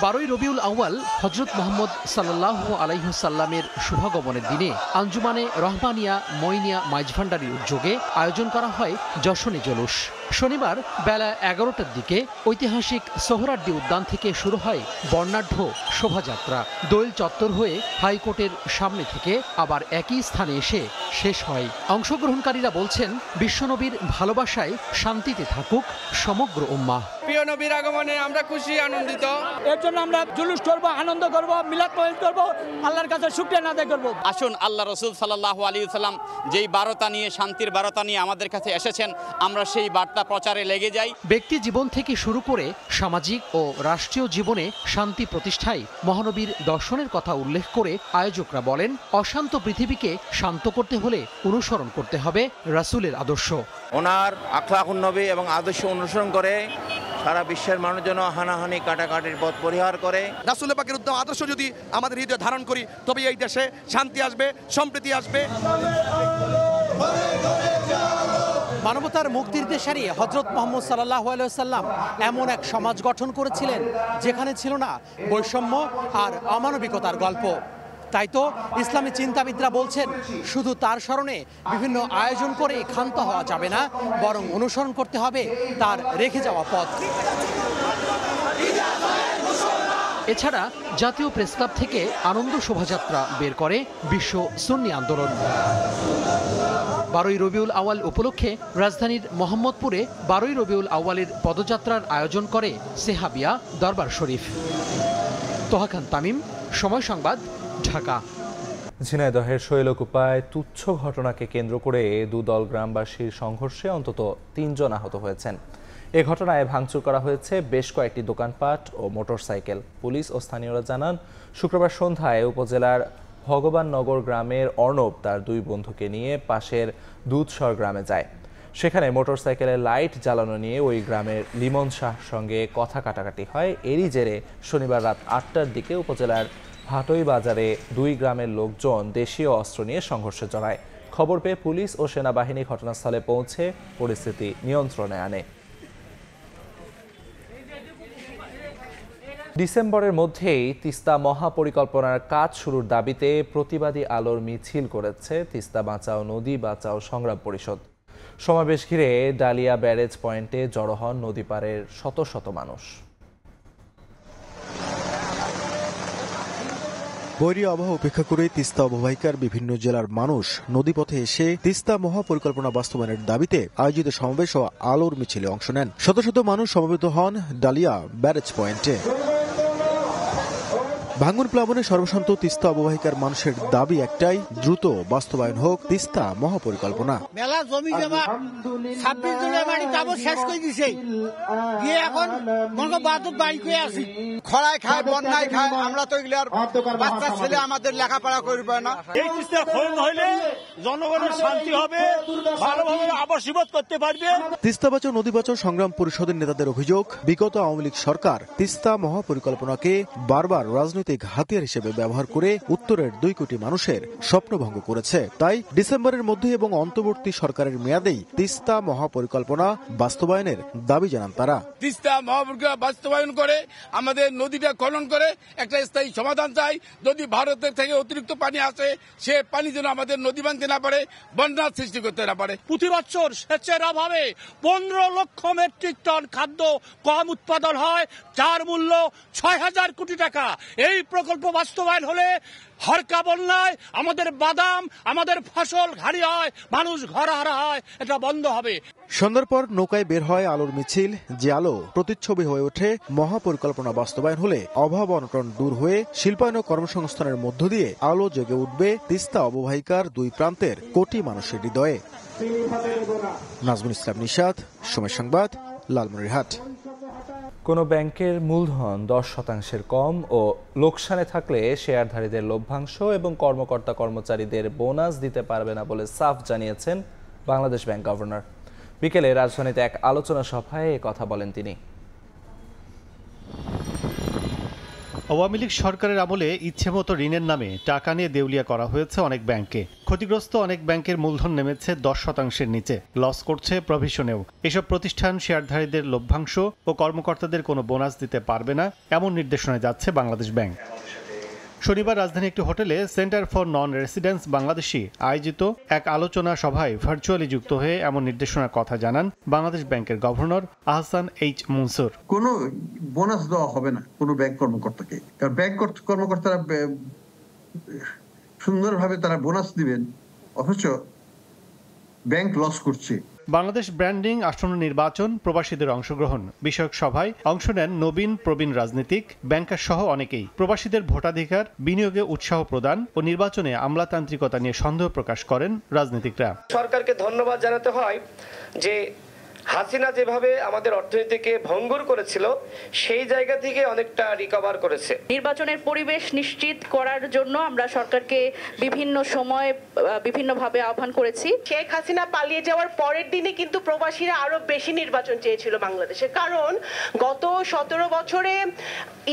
12ই রবিউল আউয়াল হযরত মুহাম্মদ সাল্লাল্লাহু আলাইহি ওয়াসাল্লামের শুভাগমনের দিনে আঞ্জুমানে রহমানিয়া মইনিয়া মাইজভান্ডারির উদ্যোগে আয়োজন করা হয় যশনী জুলুস। শনিবার বেলা 11টার দিকে ঐতিহাসিক সোহরাওয়ার্দী উদ্যান থেকে শুরু হয় বর্ণাঢ্য শোভাযাত্রা। দোয়েল চত্বর হয়ে হাইকোর্টের সামনে থেকে আবার একই স্থানে এসে শেষ হয়। অংশগ্রহণকারীরা বলছেন, বিশ্বনবীর ভালোবাসায় শান্তিতে থাকুক সমগ্র উম্মাহ। প্রিয় নবীর আগমনে আমরা খুশি আনন্দিত। এর জন্য আমরা জুলুস করব, আনন্দ করব, মিলাদ মাহফিল করব, আল্লাহর কাছে শুকরিয়া আদায় করব। আসুন আল্লাহ রাসূল সাল্লাল্লাহু আলাইহি ওয়াসাল্লাম যেই বার্তা নিয়ে, শান্তির বার্তা নিয়ে আমাদের কাছে এসেছেন, আমরা সেই বার্তা প্রচারে লেগে যাই। ব্যক্তি জীবন থেকে শুরু করে সামাজিক ও রাষ্ট্রীয় জীবনে শান্তি প্রতিষ্ঠায় মহানবীর দর্শনের কথা উল্লেখ করে আয়োজকরা বলেন, অশান্ত পৃথিবীকে শান্ত করতে হলে অনুসরণ করতে হবে রাসূলের আদর্শ। ওনার আখলাকুন নবী এবং আদর্শ অনুসরণ করে সারা বিশ্বের মানুষ যেন হানাহানি কাটাকাটির পথ পরিহার করে। রাসূল পাকের উত্তম আদর্শ যদি আমাদের হৃদয়ে ধারণ করি, তবে এই দেশে শান্তি আসবে, সম্প্রীতি আসবে। মানবতার মুক্তির দেশারি হযরত মুহাম্মদ সাল্লাল্লাহু আলাইহি ওয়াসাল্লাম এমন এক সমাজ গঠন করেছিলেন যেখানে ছিল না বৈষম্য আর অমানবিকতার গল্প। তাই তো ইসলামী চিন্তাবিদরা বলছেন, শুধু তার স্মরণে বিভিন্ন আয়োজন করে ক্ষান্ত হওয়া যাবে না, বরং অনুসরণ করতে হবে তার রেখে যাওয়া পথ। এছাড়া জাতীয় প্রেসক্লাব থেকে আনন্দ শোভাযাত্রা বের করে বিশ্ব সুন্নি আন্দোলন। 12ই রবিউল আউয়াল উপলক্ষে রাজধানীর মোহাম্মদপুরে 12ই রবিউল আউয়ালের পদযাত্রার আয়োজন করে সেহাবিয়া দরবার শরীফ। তোহা খান তামিম, সময় সংবাদ, ঢাকা। ঝিনাইদহের শৈলকুপায় তুচ্ছ ঘটনাকে কেন্দ্র করে দুদল গ্রামবাসীর সংঘর্ষে অন্তত 3 জন আহত হয়েছেন। এ ঘটনায় ভাঙচুর করা হয়েছে বেশ কয়েকটি দোকানপাট ও মোটরসাইকেল। পুলিশ ও স্থানীয়রা জানান, শুক্রবার সন্ধ্যায় উপজেলার ভগবাননগর গ্রামের অর্ণব তার 2 বন্ধুকে নিয়ে পাশের দুধসর গ্রামে যায়। সেখানে মোটরসাইকেলের লাইট জ্বালানো নিয়ে ওই গ্রামের লিমন শাহর সঙ্গে কথা কাটাকাটি হয়। এরই জেরে শনিবার রাত 8টার দিকে উপজেলার ভাটই বাজারে 2 গ্রামের লোকজন দেশীয় অস্ত্র নিয়ে সংঘর্ষে জড়ায়। খবর পেয়ে পুলিশ ও সেনাবাহিনী ঘটনাস্থলে পৌঁছে পরিস্থিতি নিয়ন্ত্রণে আনে। ডিসেম্বরের মধ্যেই তিস্তা মহাপরিকল্পনার কাজ শুরুর দাবিতে প্রতিবাদী আলোর মিছিল করেছে তিস্তা বাঁচাও নদী বাঁচাও সংগ্রাম পরিষদ। সমাবেশ ঘিরে ডালিয়া ব্যারেজ পয়েন্টে জড়ো হন নদী পাড়ের শত শত মানুষ। বৈরী আবহাওয়া উপেক্ষা করে তিস্তা অববাহিকার বিভিন্ন জেলার মানুষ নদীপথে এসে তিস্তা মহাপরিকল্পনা বাস্তবায়নের দাবিতে আয়োজিত সমাবেশ ও আলোর মিছিলে অংশ নেন। শত শত মানুষ সমবেত হন ডালিয়া ব্যারেজ পয়েন্টে। ভাঙন প্লাবনে সর্বশান্ত তিস্তা অববাহিকার মানুষের দাবি একটাই, দ্রুত বাস্তবায়ন হোক তিস্তা মহাপরিকল্পনা। মেলা জমি জমা 26 জনের বাড়ি যাবো শেষ করে দিছে, গিয়ে এখন মনে বাদুক বাড়ি করে আসি, খরায় খায়, বন্যায় খায়, আমরা তো এগুলার বাচ্চা ছেলে আমাদের লেখাপড়া করবে না। এই তিস্তা খনন হইলে জনগণের শান্তি হবে, ভালোভাবে আবাসিবত করতে পারবে। তিস্তা বাঁচাও নদী বাঁচাও সংগ্রাম পরিষদের নেতাদের অভিযোগ, বিগত আওয়ামী লীগ সরকার তিস্তা মহাপরিকল্পনাকে বারবার রাজনৈতিক হাতিয়ার হিসেবে ব্যবহার করে উত্তরের 2 কোটি মানুষের স্বপ্নভঙ্গ করেছে। তাই ডিসেম্বরের মধ্যে এবং অন্তর্বর্তী সরকারের মেয়াদেই তিস্তা মহাপরিকল্পনা বাস্তবায়নের দাবি জানান তারা। তিস্তা মহাপরিকল্পনা বাস্তবায়ন করে আমাদের নদীটা খনন করে একটা স্থায়ী সমাধান চাই। যদি ভারতের থেকে অতিরিক্ত পানি আসে, সে পানি যেন আমাদের নদী ভাঙতে না পারে, বন্যার সৃষ্টি করতে না পারে। প্রতি বছর সেচের অভাবে 15 লক্ষ মেট্রিক টন খাদ্য কম উৎপাদন হয়, যার মূল্য 6000 কোটি টাকা। এই প্রকল্প বাস্তবায়ন হলে হরকা বন্যায় আমাদের বাদাম, আমাদের ফসল ঘাড়ি হয়, মানুষ ঘরহারা হয়, এটা বন্ধ হবে। সন্ধ্যার পর নৌকায় বের হয় আলোর মিছিল, যে আলো প্রতিচ্ছবি হয়ে ওঠে মহাপরিকল্পনা বাস্তবায়ন হলে অভাব অনটন দূর হয়ে শিল্পায়ন ও কর্মসংস্থানের মধ্য দিয়ে আলো জেগে উঠবে তিস্তা অববাহিকার 2 প্রান্তের কোটি মানুষের হৃদয়ে। নাজমুল ইসলাম নিশাত, সময় সংবাদ, লালমনিরহাট। কোনো ব্যাংকের মূলধন 10% কম ও লোকসানে থাকলে শেয়ারধারীদের লভ্যাংশ এবং কর্মকর্তা কর্মচারীদের বোনাস দিতে পারবে না বলে সাফ জানিয়েছেন বাংলাদেশ ব্যাংক গভর্নর। বিকেলে রাজধানীতে এক আলোচনা সভায় এ কথা বলেন তিনি। আওয়ামী লীগ সরকারের আমলে ইচ্ছেমতো ঋণের নামে টাকা নিয়ে দেউলিয়া করা হয়েছে অনেক ব্যাংকে। ক্ষতিগ্রস্ত অনেক ব্যাংকের মূলধন নেমেছে 10%-এর নিচে, লস করছে প্রভিশনেও। এসব প্রতিষ্ঠান শেয়ারধারীদের লভ্যাংশ ও কর্মকর্তাদের কোনো বোনাস দিতে পারবে না, এমন নির্দেশনায় যাচ্ছে বাংলাদেশ ব্যাংক। শনিবার রাজধানী একটি হোটেলে centre for non residence Bangladeshi আয়োজিত এক আলোচনা সভায় ভার্চুয়ালি যুক্ত হয়ে এমন নির্দেশনার কথা জানান বাংলাদেশ ব্যাংকের গভর্নর আহসান এইচ মনসুর। কোনো বোনাস দেওয়া হবে না কোনো ব্যাংক কর্মকর্তাকে, কারণ ব্যাংক কর্মকর্তারা সুন্দরভাবে তারা বোনাস দিবেন, অথচ ব্যাংক লস করছে। বাংলাদেশ ব্র্যান্ডিং, আসন্ন নির্বাচন, প্রবাসীদের অংশগ্রহণ বিষয়ক সভায় অংশ নেন নবীন প্রবীণ রাজনীতিক, ব্যাংকার সহ অনেকেই। প্রবাসীদের ভোটাধিকার, বিনিয়োগে উৎসাহ প্রদান ও নির্বাচনে আমলাতান্ত্রিকতা নিয়ে সন্দেহ প্রকাশ করেন রাজনীতিকরা। সরকারকে ধন্যবাদ জানাতে হয় যে হাসিনা যেভাবে আমাদের অর্থনীতিকে ভঙ্গুর করেছিল সেই জায়গা থেকে অনেকটা রিকভার করেছে। নির্বাচনের পরিবেশ নিশ্চিত করার জন্য আমরা সরকারকে বিভিন্ন সময় বিভিন্নভাবে আহ্বান করেছি। শেখ হাসিনা পালিয়ে যাওয়ার পরের দিনে কিন্তু প্রবাসীরা আরো বেশি নির্বাচন চেয়েছিল বাংলাদেশে, কারণ গত 17 বছরে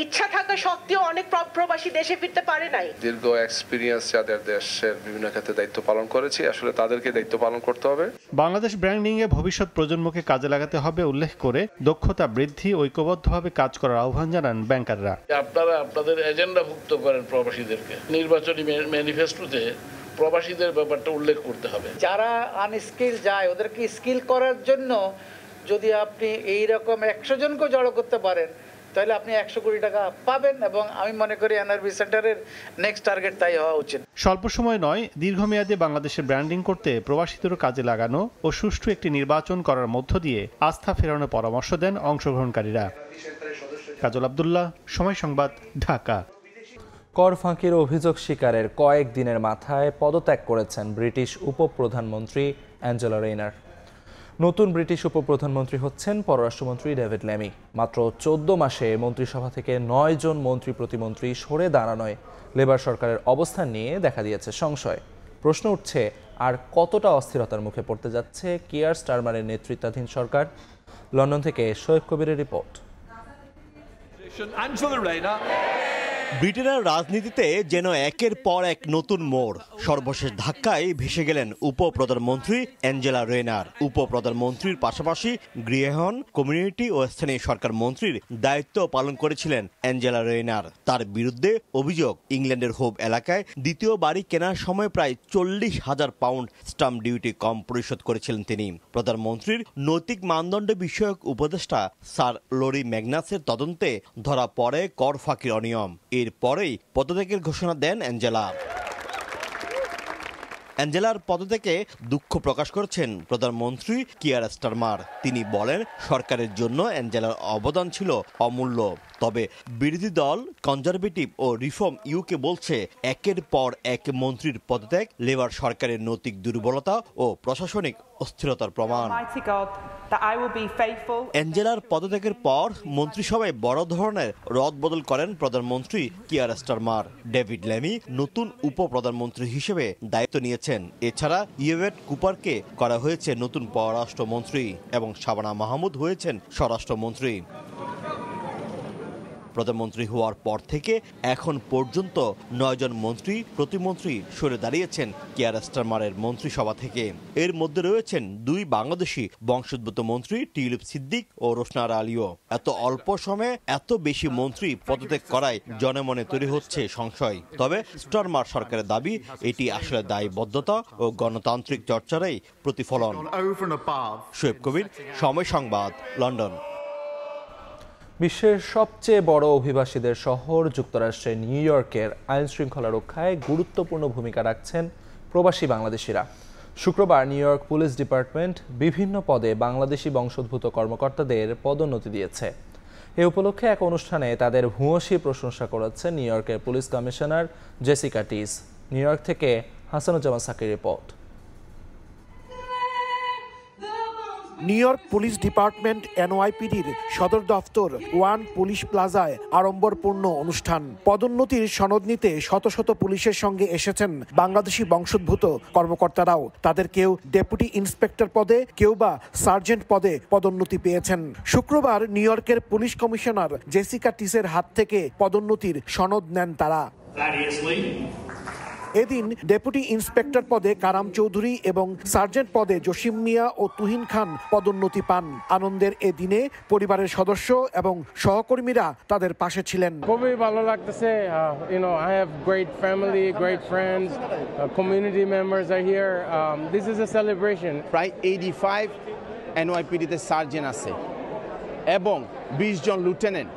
ইচ্ছা থাকা সত্ত্বেও অনেক প্রবাসী দেশে ফিরতে পারে নাই। দীর্ঘ এক্সপিরিয়েন্স যাদের দেশের বিভিন্ন ক্ষেত্রে দায়িত্ব পালন করেছি, আসলে তাদেরকে দায়িত্ব পালন করতে হবে। বাংলাদেশ ব্র্যান্ডিং এ ভবিষ্যৎ প্রজন্মকে কাজে লাগাতে হবে উল্লেখ করে দক্ষতা বৃদ্ধি, ঐক্যবদ্ধভাবে কাজ করার আহ্বান জানান ব্যাংকাররা। আপনারা আপনাদের এজেন্ডাভুক্ত করেন প্রবাসীদেরকে, নির্বাচনী ম্যানিফেস্টোতে প্রবাসীদের ব্যাপারটা উল্লেখ করতে হবে। যারা আনস্কিল যায় ওদেরকে স্কিল করার জন্য যদি আপনি এই রকম 100 জনকে জড়ো করতে পারেন তাহলে আপনি 100 কোটি টাকা পাবেন, এবং আমি মনে করি এনআরবি সেন্টারের নেক্সট টার্গেট তাই হওয়া উচিত। স্বল্প সময় নয়, দীর্ঘমেয়াদে বাংলাদেশের ব্র্যান্ডিং করতে প্রবাসীদেরও কাজে লাগানো ও সুষ্ঠু একটি নির্বাচন করার মধ্য দিয়ে আস্থা ফেরানোর পরামর্শ দেন অংশগ্রহণকারীরা। কাজল আব্দুল্লাহ, সময় সংবাদ, ঢাকা। কর ফাঁকির অভিযোগ স্বীকারের কয়েকদিনের মাথায় পদত্যাগ করেছেন ব্রিটিশ উপপ্রধানমন্ত্রী অ্যাঞ্জেলা রেইনার। নতুন ব্রিটিশ উপপ্রধানমন্ত্রী হচ্ছেন পররাষ্ট্রমন্ত্রী ডেভিড ল্যামি। মাত্র 14 মাসে মন্ত্রিসভা থেকে 9 জন মন্ত্রী প্রতিমন্ত্রী সরে দাঁড়ানোয় লেবার সরকারের অবস্থান নিয়ে দেখা দিয়েছে সংশয়। প্রশ্ন উঠছে, আর কতটা অস্থিরতার মুখে পড়তে যাচ্ছে কিয়ার স্টারমারের নেতৃত্বাধীন সরকার? লন্ডন থেকে শোয়েব কবিরের রিপোর্ট। ব্রিটেনের রাজনীতিতে যেন একের পর এক নতুন মোড়। সর্বশেষ ধাক্কায় ভেসে গেলেন উপপ্রধানমন্ত্রী অ্যাঞ্জেলা রেইনার। উপপ্রধানমন্ত্রীর পাশাপাশি গৃহায়ন, কমিউনিটি ও স্থানীয় সরকার মন্ত্রীর দায়িত্ব পালন করেছিলেন অ্যাঞ্জেলা রেইনার। তার বিরুদ্ধে অভিযোগ, ইংল্যান্ডের হোভ এলাকায় দ্বিতীয় বাড়ি কেনার সময় প্রায় 40,000 পাউন্ড স্টাম্প ডিউটি কম পরিশোধ করেছিলেন তিনি। প্রধানমন্ত্রীর নৈতিক মানদণ্ড বিষয়ক উপদেষ্টা স্যার লরি ম্যাগনাসের তদন্তে ধরা পড়ে কর ফাঁকির অনিয়ম। এরপরেই পদত্যাগের ঘোষণা দেন অ্যাঞ্জেলা। অ্যাঞ্জেলার পদত্যাগে দুঃখ প্রকাশ করেছেন প্রধানমন্ত্রী কিয়ার স্টারমার। তিনি বলেন, সরকারের জন্য অ্যাঞ্জেলার অবদান ছিল অমূল্য। তবে বিরোধী দল কনজারভেটিভ ও রিফর্ম ইউকে বলছে, একের পর এক মন্ত্রীর পদত্যাগ লেবার সরকারের নৈতিক দুর্বলতা ও প্রশাসনিক অস্থিরতার প্রমাণ। অ্যাঞ্জেলার পদত্যাগের পর মন্ত্রিসভায় বড় ধরনের রদবদল করেন প্রধানমন্ত্রী কিয়ার স্টারমার। ডেভিড ল্যামি নতুন উপপ্রধানমন্ত্রী হিসেবে দায়িত্ব নিয়েছেন। এছাড়া ইয়েভেট কুপারকে করা হয়েছে নতুন পররাষ্ট্রমন্ত্রী এবং শাবানা মাহমুদ হয়েছেন স্বরাষ্ট্রমন্ত্রী। প্রধানমন্ত্রী হওয়ার পর থেকে এখন পর্যন্ত 9 জন মন্ত্রী প্রতিমন্ত্রী সরে দাঁড়িয়েছেন কিয়ার স্টারমারের মন্ত্রিসভা থেকে। এর মধ্যে রয়েছেন 2 বাংলাদেশি বংশোদ্ভূত মন্ত্রী টিউলিপ সিদ্দিক ও রোশনা আরা আলীও। এত অল্প সময়ে এত বেশি মন্ত্রী পদত্যাগ করায় জনমনে তৈরি হচ্ছে সংশয়। তবে স্টারমার সরকারের দাবি, এটি আসলে দায়বদ্ধতা ও গণতান্ত্রিক চর্চারই প্রতিফলন। শোয়েব কবির, সময় সংবাদ, লন্ডন। বিশ্বের সবচেয়ে বড় অভিবাসীদের শহর যুক্তরাষ্ট্রের নিউ ইয়র্কের আইন শৃঙ্খলা রক্ষায় গুরুত্বপূর্ণ ভূমিকা রাখছেন প্রবাসী বাংলাদেশিরা। শুক্রবার নিউ ইয়র্ক পুলিশ ডিপার্টমেন্ট বিভিন্ন পদে বাংলাদেশি বংশোদ্ভূত কর্মকর্তাদের পদোন্নতি দিয়েছে। এ উপলক্ষে এক অনুষ্ঠানে তাদের ভূয়সী প্রশংসা করেছেন নিউ ইয়র্কের police commissioner Jessica Tisch. New York থেকে হাসানুজ্জামান সাকির রিপোর্ট। নিউ ইয়র্ক পুলিশ ডিপার্টমেন্ট NYPDর সদর দফতর ওয়ান পুলিশ প্লাজায় আড়ম্বরপূর্ণ অনুষ্ঠান। পদোন্নতির সনদ নিতে শত শত পুলিশের সঙ্গে এসেছেন বাংলাদেশি বংশোদ্ভূত কর্মকর্তারাও। তাদের কেউ ডেপুটি ইন্সপেক্টর পদে, কেউ বা সার্জেন্ট পদে পদোন্নতি পেয়েছেন। শুক্রবার নিউ ইয়র্কের পুলিশ কমিশনার জেসিকা টিসের হাত থেকে পদোন্নতির সনদ নেন তারা। এদিন ডেপুটি ইন্সপেক্টর পদে কারাম চৌধুরী এবং সার্জেন্ট পদে জসিম মিয়া ও তুহিন খান পদোন্নতি পান। আনন্দের এ দিনে পরিবারের সদস্য এবং সহকর্মীরা তাদের পাশে ছিলেন। খুবই ভালো লাগতেছে। I have great family, great friends, community members are here. This is a celebration. প্রায় 85 NYPD তে সার্জেন্ট আছে এবং 20 জন লিউটেন্যান্ট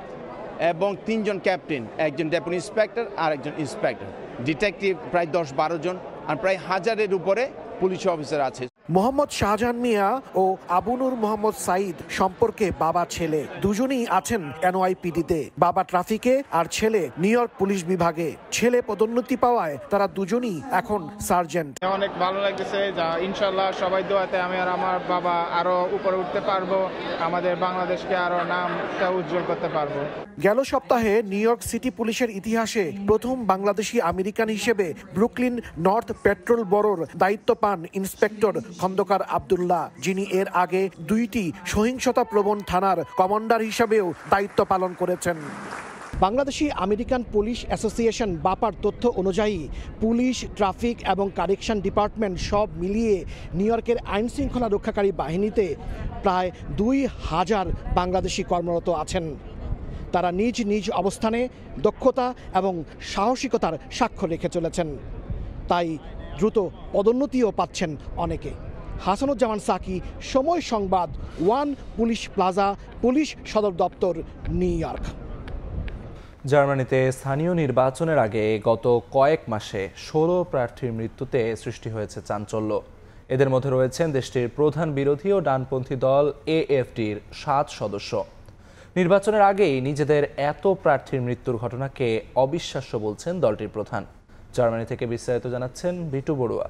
এবং 3 জন ক্যাপ্টেন, একজন ডেপুটি ইন্সপেক্টর আর একজন ইন্সপেক্টর, ডিটেকটিভ প্রায় 10-12 জন, আর প্রায় 1000-এর উপরে পুলিশ অফিসার আছে। মোহাম্মদ শাহজাহান মিয়া ও আবুনুর মোহাম্মদ সাইদ সম্পর্কে বাবা ছেলে দুজনেই আছেন NYPD-তে। বাবা ট্রাফিকে আর ছেলে নিউ ইয়র্ক পুলিশ বিভাগে। ছেলে পদোন্নতি পাওয়ায় তারা দুজনেই এখন সার্জেন্ট। অনেক ভালো লাগতেছে, যা ইনশাআল্লাহ সবাই দোয়াতে আমি আর আমার বাবা আরো উপরে উঠতে পারবো, আমাদের বাংলাদেশকে আরো নামটা উজ্জ্বল করতে পারবো। গেল সপ্তাহে নিউ ইয়র্ক সিটি পুলিশের ইতিহাসে প্রথম বাংলাদেশি আমেরিকান হিসেবে ব্রুকলিন নর্থ পেট্রোল ব্যুরোর দায়িত্ব পান ইন্সপেক্টর খন্দকার আব্দুল্লাহ, যিনি এর আগে 2টি সহিংসতা প্রবণ থানার কমান্ডার হিসেবেও দায়িত্ব পালন করেছেন। বাংলাদেশি আমেরিকান পুলিশ অ্যাসোসিয়েশন বাপার তথ্য অনুযায়ী পুলিশ, ট্রাফিক এবং কারেকশন ডিপার্টমেন্ট সব মিলিয়ে নিউ ইয়র্কের আইন শৃঙ্খলা রক্ষাকারী বাহিনীতে প্রায় 2000 বাংলাদেশি কর্মরত আছেন। তারা নিজ নিজ অবস্থানে দক্ষতা এবং সাহসিকতার স্বাক্ষর রেখে চলেছেন, তাই দ্রুত পদোন্নতিও পাচ্ছেন অনেকে। হাসানুজ্জামান সাকি, সময় সংবাদ, ওয়ান পুলিশ প্লাজা, পুলিশ সদর দপ্তর, নিউ ইয়র্ক। জার্মানিতে স্থানীয় নির্বাচনের আগে গত কয়েক মাসে 16 প্রার্থীর মৃত্যুতে সৃষ্টি হয়েছে চাঞ্চল্য। এদের মধ্যে রয়েছেন দেশটির প্রধান বিরোধী ও ডানপন্থী দল AfD'র 7 সদস্য। নির্বাচনের আগেই নিজেদের এত প্রার্থীর মৃত্যুর ঘটনাকে অবিশ্বাস্য বলছেন দলটির প্রধান। জার্মানি থেকে বিস্তারিত জানাচ্ছেন বিটু বড়ুয়া।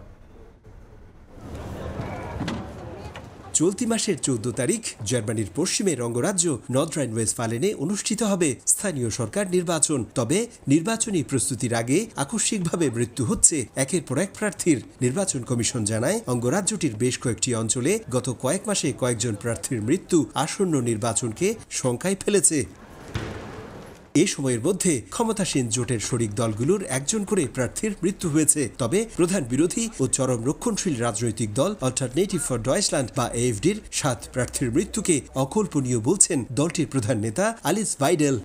চলতি মাসের 14 তারিখ জার্মানির পশ্চিমের অঙ্গরাজ্য নর্থ রাইন ওয়েস্টফালেনে অনুষ্ঠিত হবে স্থানীয় সরকার নির্বাচন। তবে নির্বাচনী প্রস্তুতির আগে আকস্মিকভাবে মৃত্যু হচ্ছে একের পর এক প্রার্থীর। নির্বাচন কমিশন জানায়, অঙ্গরাজ্যটির বেশ কয়েকটি অঞ্চলে গত কয়েক মাসে কয়েকজন প্রার্থীর মৃত্যু আসন্ন নির্বাচনকে শঙ্কায় ফেলেছে। এ সময়ের মধ্যে ক্ষমতাসীন জোটের শরিক দলগুলোর একজন করে প্রার্থীর মৃত্যু হয়েছে। তবে প্রধান বিরোধী ও চরম রক্ষণশীল রাজনৈতিক দল অল্টারনেটিভ ফর ডয়েচল্যান্ড বা AfD'র 7 প্রার্থীর মৃত্যুকে অকল্পনীয় বলছেন দলটির প্রধান নেতা আলিস ভাইডেল।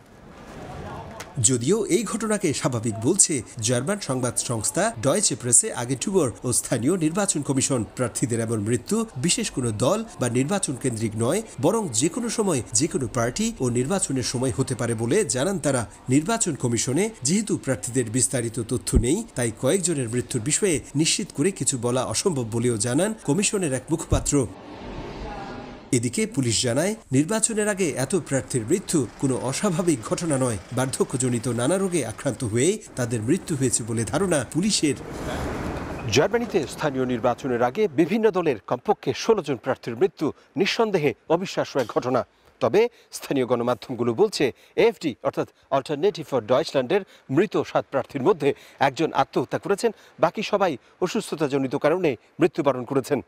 যদিও এই ঘটনাকে স্বাভাবিক বলছে জার্মান সংবাদ সংস্থা ডয়েচে প্রেসে আগেন্টুয়ার ও স্থানীয় নির্বাচন কমিশন। প্রার্থীদের এমন মৃত্যু বিশেষ কোনো দল বা নির্বাচন কেন্দ্রিক নয়, বরং যে কোনো সময় যে কোনো পার্টি ও নির্বাচনের সময় হতে পারে বলে জানান তারা। নির্বাচন কমিশনে যেহেতু প্রার্থীদের বিস্তারিত তথ্য নেই, তাই কয়েকজনের মৃত্যুর বিষয়ে নিশ্চিত করে কিছু বলা অসম্ভব বলেও জানান কমিশনের এক মুখপাত্র। এদিকে পুলিশ জানায়, নির্বাচনের আগে এত প্রার্থীর মৃত্যু কোনো অস্বাভাবিক ঘটনা নয়। বার্ধক্যজনিত নানা রোগে আক্রান্ত হয়ে তাদের মৃত্যু হয়েছে বলে ধারণা পুলিশের। জার্মানিতে স্থানীয় নির্বাচনের আগে বিভিন্ন দলের কমপক্ষে 16 জন প্রার্থীর মৃত্যু নিঃসন্দেহে অবিশ্বাস্য এক ঘটনা। তবে স্থানীয় গণমাধ্যমগুলো বলছে, AfD অর্থাৎ অল্টারনেটিভ ফর ডয়েচল্যান্ডের মৃত 7 প্রার্থীর মধ্যে একজন আত্মহত্যা করেছেন, বাকি সবাই অসুস্থতাজনিত কারণে মৃত্যুবরণ করেছেন।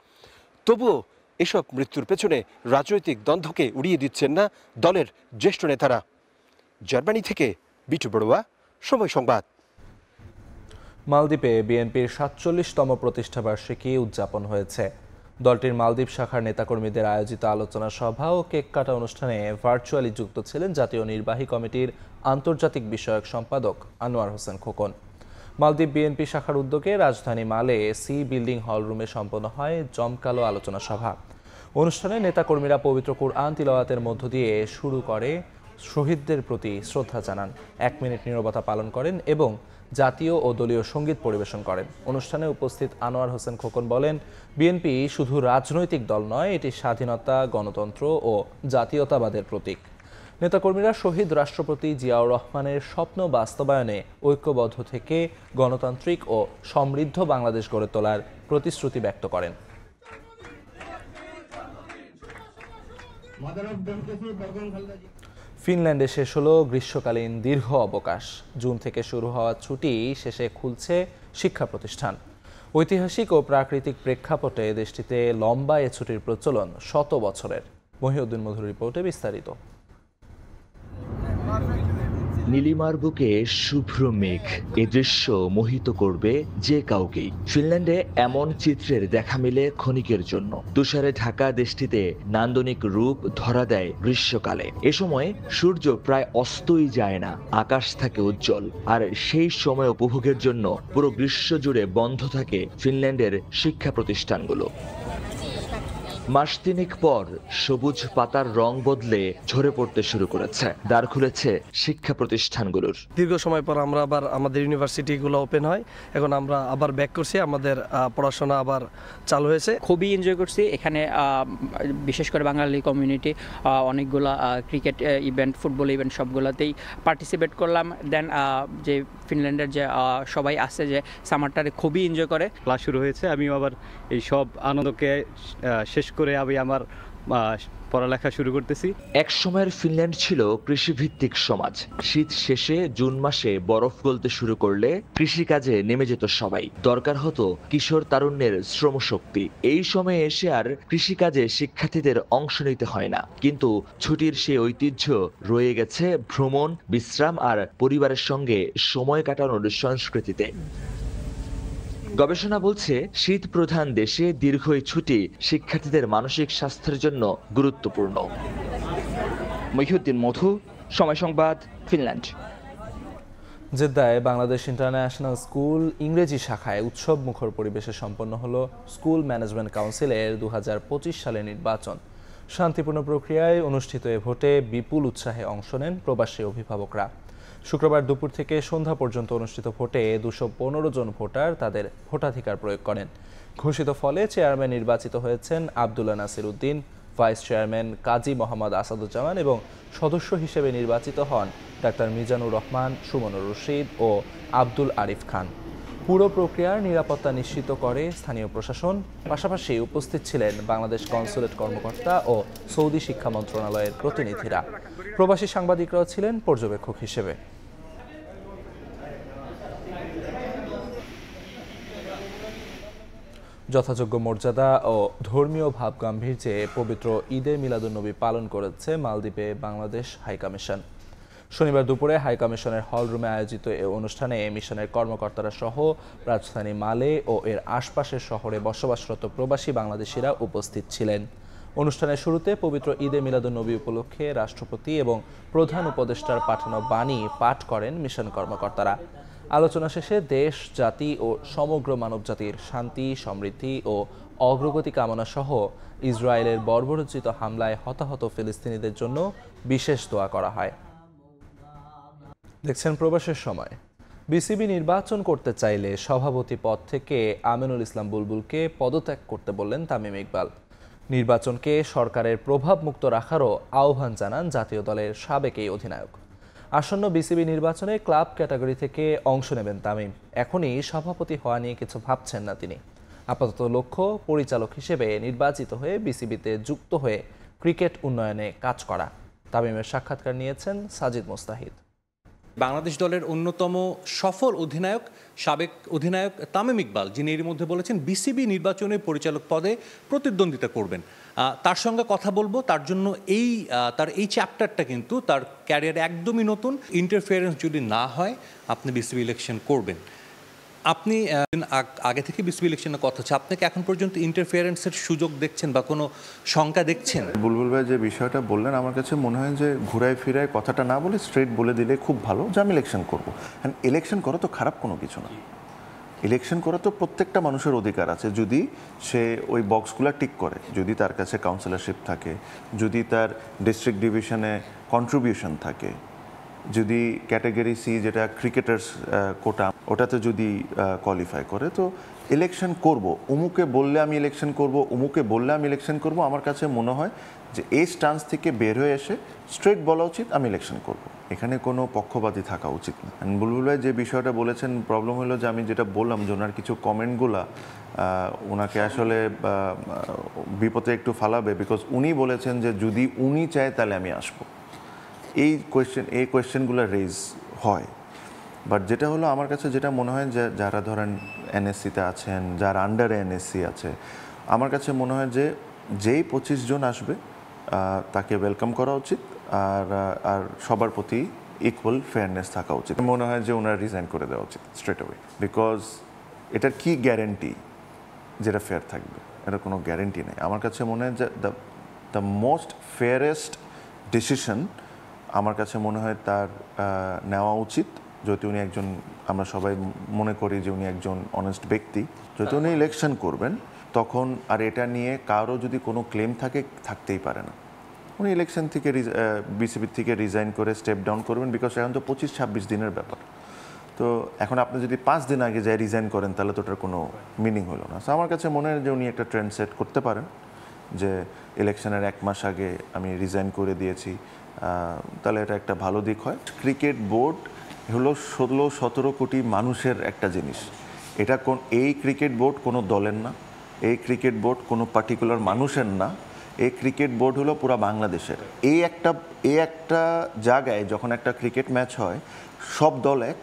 তবুও এসব মৃত্যুর পেছনে রাজনৈতিক দ্বন্দ্বকে উড়িয়ে দিচ্ছেন না দলের জ্যেষ্ঠ নেতারা। জার্মানি থেকে বিটু বড়ুয়া, সময় সংবাদ। মালদ্বীপে বিএনপির 47তম প্রতিষ্ঠাবার্ষিকী উদযাপন হয়েছে। দলটির মালদ্বীপ শাখার নেতাকর্মীদের আয়োজিত আলোচনা সভা ও কেক কাটা অনুষ্ঠানে ভার্চুয়ালি যুক্ত ছিলেন জাতীয় নির্বাহী কমিটির আন্তর্জাতিক বিষয়ক সম্পাদক আনোয়ার হোসেন খোকন। মালদ্বীপ বিএনপি শাখার উদ্যোগে রাজধানী মালে সি বিল্ডিং হল রুমে সম্পন্ন হয় জমকালো আলোচনা সভা। অনুষ্ঠানে নেতাকর্মীরা পবিত্র কুরআন তিলাওয়াতের মধ্য দিয়ে শুরু করে শহীদদের প্রতি শ্রদ্ধা জানান, 1 মিনিট নীরবতা পালন করেন এবং জাতীয় ও দলীয় সঙ্গীত পরিবেশন করেন। অনুষ্ঠানে উপস্থিত আনোয়ার হোসেন খোকন বলেন, বিএনপি শুধু রাজনৈতিক দল নয়, এটি স্বাধীনতা, গণতন্ত্র ও জাতীয়তাবাদের প্রতীক। নেতাকর্মীরা শহীদ রাষ্ট্রপতি জিয়াউর রহমানের স্বপ্ন বাস্তবায়নে ঐক্যবদ্ধ থেকে গণতান্ত্রিক ও সমৃদ্ধ বাংলাদেশ গড়ে তোলার প্রতিশ্রুতি ব্যক্ত করেন। ফিনল্যান্ডে শেষ হলো গ্রীষ্মকালীন দীর্ঘ অবকাশ। জুন থেকে শুরু হওয়া ছুটি শেষে খুলছে শিক্ষা প্রতিষ্ঠান। ঐতিহাসিক ও প্রাকৃতিক প্রেক্ষাপটে দেশটিতে লম্বা এ ছুটির প্রচলন শত বছরের। মহিউদ্দিন মধুর রিপোর্টে বিস্তারিত। নীলিমার বুকে শুভ্র মেঘ, এ দৃশ্য মোহিত করবে যে কাউকেই। ফিনল্যান্ডে এমন চিত্রের দেখা মিলে ক্ষণিকের জন্য। তুষারে ঢাকা দেশটিতে নান্দনিক রূপ ধরা দেয় গ্রীষ্মকালে। এ সময় সূর্য প্রায় অস্তই যায় না, আকাশ থাকে উজ্জ্বল। আর সেই সময় উপভোগের জন্য পুরো গ্রীষ্ম জুড়ে বন্ধ থাকে ফিনল্যান্ডের শিক্ষা প্রতিষ্ঠানগুলো। মাস তিনেক পর সবুজ পাতার রং বদলে ঝরে পড়তে শুরু করেছে, দ্বার খুলেছে শিক্ষা প্রতিষ্ঠানগুলোর। দীর্ঘ সময় পর আমরা আবার আমাদের ইউনিভার্সিটিগুলো ওপেন হয়, এখন আমরা আবার ব্যাক করছি, আমাদের পড়াশোনা আবার চালু হয়েছে। খুবই এনজয় করছি এখানে, বিশেষ করে বাঙালি কমিউনিটি অনেকগুলো ক্রিকেট ইভেন্ট, ফুটবল ইভেন্ট সবগুলোতেই পার্টিসিপেট করলাম। দেন যে ফিনল্যান্ডের যে সবাই আছে যে সামারটারে খুবই এনজয় করে। ক্লাস শুরু হয়েছে, আমিও আবার এই সব আনন্দকে শেষ করে আমি আমার পড়ালেখা শুরু করতেছি। এক সময়ের ফিনল্যান্ড ছিল কৃষিভিত্তিক সমাজ। শীত শেষে জুন মাসে বরফ গলতে শুরু করলে কৃষিকাজে নেমে যেত সবাই। দরকার হতো কিশোর তারুণ্যের শ্রমশক্তি। এই সময়ে এসে আর কৃষিকাজে শিক্ষার্থীদের অংশ নিতে হয় না, কিন্তু ছুটির সেই ঐতিহ্য রয়ে গেছে ভ্রমণ, বিশ্রাম আর পরিবারের সঙ্গে সময় কাটানোর সংস্কৃতিতে। গবেষণা বলছে শীত প্রধান দেশে দীর্ঘ এই ছুটি শিক্ষার্থীদের মানসিক স্বাস্থ্যের জন্য গুরুত্বপূর্ণ। মহিউদ্দিন মধু, সময় সংবাদ, ফিনল্যান্ড। জেদ্দায় বাংলাদেশ ইন্টারন্যাশনাল স্কুল ইংরেজি শাখায় উৎসব মুখর পরিবেশে সম্পন্ন হলো স্কুল ম্যানেজমেন্ট কাউন্সিলের 2025 সালের নির্বাচন। শান্তিপূর্ণ প্রক্রিয়ায় অনুষ্ঠিত এ ভোটে বিপুল উৎসাহে অংশ নেন প্রবাসী অভিভাবকরা। শুক্রবার দুপুর থেকে সন্ধ্যা পর্যন্ত অনুষ্ঠিত ভোটে 215 জন ভোটার তাদের ভোটাধিকার প্রয়োগ করেন। ঘোষিত ফলে চেয়ারম্যান নির্বাচিত হয়েছেন আব্দুল্লাহ নাসির উদ্দিন, ভাইস চেয়ারম্যান কাজী মোহাম্মদ আসাদুজ্জামান এবং সদস্য হিসেবে নির্বাচিত হন ডাক্তার মিজানুর রহমান, সুমনুর রশিদ ও আব্দুল আরিফ খান। পুরো প্রক্রিয়ার নিরাপত্তা নিশ্চিত করে স্থানীয় প্রশাসন। পাশাপাশি উপস্থিত ছিলেন বাংলাদেশ কনসুলেট কর্মকর্তা ও সৌদি শিক্ষা মন্ত্রণালয়ের প্রতিনিধিরা। প্রবাসী সাংবাদিকরাও ছিলেন পর্যবেক্ষক হিসেবে। যথাযোগ্য মর্যাদা ও ধর্মীয় ভাবগাম্ভীর্যে পবিত্র ঈদে মিলাদুন্নবী পালন করেছে মালদ্বীপে বাংলাদেশ হাইকমিশন। শনিবার দুপুরে হাইকমিশনের হলরুমে আয়োজিত এ অনুষ্ঠানে মিশনের কর্মকর্তারা সহ রাজধানী মালে ও এর আশপাশের শহরে বসবাসরত প্রবাসী বাংলাদেশিরা উপস্থিত ছিলেন। অনুষ্ঠানের শুরুতে পবিত্র ঈদে মিলাদুন্নবী উপলক্ষে রাষ্ট্রপতি এবং প্রধান উপদেষ্টার পাঠানো বাণী পাঠ করেন মিশন কর্মকর্তারা। আলোচনা শেষে দেশ, জাতি ও সমগ্র মানবজাতির শান্তি, সমৃদ্ধি ও অগ্রগতি কামনা সহ ইসরায়েলের বর্বরোচিত হামলায় হতাহত ফিলিস্তিনিদের জন্য বিশেষ দোয়া করা হয়। দেখছেন প্রবাসের সময়। বিসিবি নির্বাচন করতে চাইলে সভাপতি পদ থেকে আমিনুল ইসলাম বুলবুলকে পদত্যাগ করতে বললেন তামিম ইকবাল। নির্বাচনকে সরকারের প্রভাবমুক্ত রাখারও আহ্বান জানান জাতীয় দলের সাবেক এই অধিনায়ক। আসন্ন বিসিবি নির্বাচনে ক্লাব ক্যাটাগরি থেকে অংশ নেবেন তামিম। এখনই সভাপতি হওয়া নিয়ে কিছু ভাবছেন না তিনি। আপাতত লক্ষ্য পরিচালক হিসেবে নির্বাচিত হয়ে বিসিবিতে যুক্ত হয়ে ক্রিকেট উন্নয়নে কাজ করা। তামিমের সাক্ষাৎকার নিয়েছেন সাজিদ মোস্তাহিদ। বাংলাদেশ দলের অন্যতম সফল অধিনায়ক, সাবেক অধিনায়ক তামিম ইকবাল, যিনি এর মধ্যে বলেছেন বিসিবি নির্বাচনে পরিচালক পদে প্রতিদ্বন্দ্বিতা করবেন। তার সঙ্গে কথা বলবো। তার জন্য তার এই চ্যাপ্টারটা কিন্তু তার ক্যারিয়ারে একদমই নতুন। ইন্টারফিয়ারেন্স যদি না হয় আপনি বিসিবি ইলেকশন করবেন। আপনি আগে থেকে বিসিবি ইলেকশনের কথা হচ্ছে, আপনাকে এখন পর্যন্ত ইন্টারফিয়ারেন্সের সুযোগ দেখছেন বা কোনো শঙ্কা দেখছেন? বুলবুল ভাই যে বিষয়টা বললেন, আমার কাছে মনে হয় যে ঘুরায় ফিরায় কথাটা না বলে স্ট্রেট বলে দিলে খুব ভালো যে আমি ইলেকশন করবো। হ্যাঁ, ইলেকশন করা তো খারাপ কোনো কিছু না। ইলেকশন করা তো প্রত্যেকটা মানুষের অধিকার আছে, যদি সে ওই বক্সগুলো টিক করে, যদি তার কাছে কাউন্সিলরশিপ থাকে, যদি তার ডিস্ট্রিক্ট ডিভিশনে কন্ট্রিবিউশন থাকে, যদি ক্যাটাগরি সি যেটা ক্রিকেটার্স কোটা ওটাতে যদি কোয়ালিফাই করে, তো ইলেকশন করব। অমুকে বললে আমি ইলেকশন করব, অমুকে বললে আমি ইলেকশন করব। আমার কাছে মনে হয় যে এই স্টান্স থেকে বের হয়ে এসে স্ট্রেট বলা উচিত আমি ইলেকশন করব। এখানে কোনো পক্ষপাতী থাকা উচিত না। বুলবুল ভাই যে বিষয়টা বলেছেন, প্রবলেম হলো যে আমি যেটা বললাম যে ওনার কিছু কমেন্টগুলা ওনাকে আসলে বিপদে একটু ফালাবে, বিকজ উনি বলেছেন যে যদি উনি চায় তাহলে আমি আসবো। এই কোয়েশ্চেনগুলো রেজ হয়। বাট যেটা হলো আমার কাছে যেটা মনে হয় যে যারা ধরেন এনএসসিতে আছেন, যারা আন্ডারে এনএসসি আছে, আমার কাছে মনে হয় যে যেই 25 জন আসবে তাকে ওয়েলকাম করা উচিত, আর সবার প্রতি ইকুয়াল ফেয়ারনেস থাকা উচিত। মনে হয় যে ওনারা রিজাইন করে দেওয়া উচিত স্ট্রেট অ্যাওয়ে, বিকজ এটার কি গ্যারেন্টি যেটা ফেয়ার থাকবে? এটা কোনো গ্যারেন্টি নেই। আমার কাছে মনে হয় যে দ্য মোস্ট ফেয়ারেস্ট ডিসিশন আমার কাছে মনে হয় তার নেওয়া উচিত, যদি উনি একজন, আমরা সবাই মনে করি যে উনি একজন অনেস্ট ব্যক্তি, যদি উনি ইলেকশন করবেন তখন আর এটা নিয়ে কারো যদি কোনো ক্লেম থাকতেই পারে না। উনি ইলেকশন থেকে বিসিবি থেকে রিজাইন করে স্টেপ ডাউন করবেন, বিকজ এখন তো 25-26 দিনের ব্যাপার। তো এখন আপনি যদি 5 দিন আগে যাই রিজাইন করেন তাহলে তো ওটার কোনো মিনিং হলো না। সো আমার কাছে মনে হয় যে উনি একটা ট্রেন্ড সেট করতে পারেন যে ইলেকশনের 1 মাস আগে আমি রিজাইন করে দিয়েছি, তাহলে এটা একটা ভালো দিক হয়। ক্রিকেট বোর্ড হলো 16-17 কোটি মানুষের একটা জিনিস। এটা এই ক্রিকেট বোর্ড কোনো দলের না, এই ক্রিকেট বোর্ড কোনো পার্টিকুলার মানুষের না, এই ক্রিকেট বোর্ড হলো পুরো বাংলাদেশের। এই একটা জায়গায় যখন একটা ক্রিকেট ম্যাচ হয়, সব দল এক,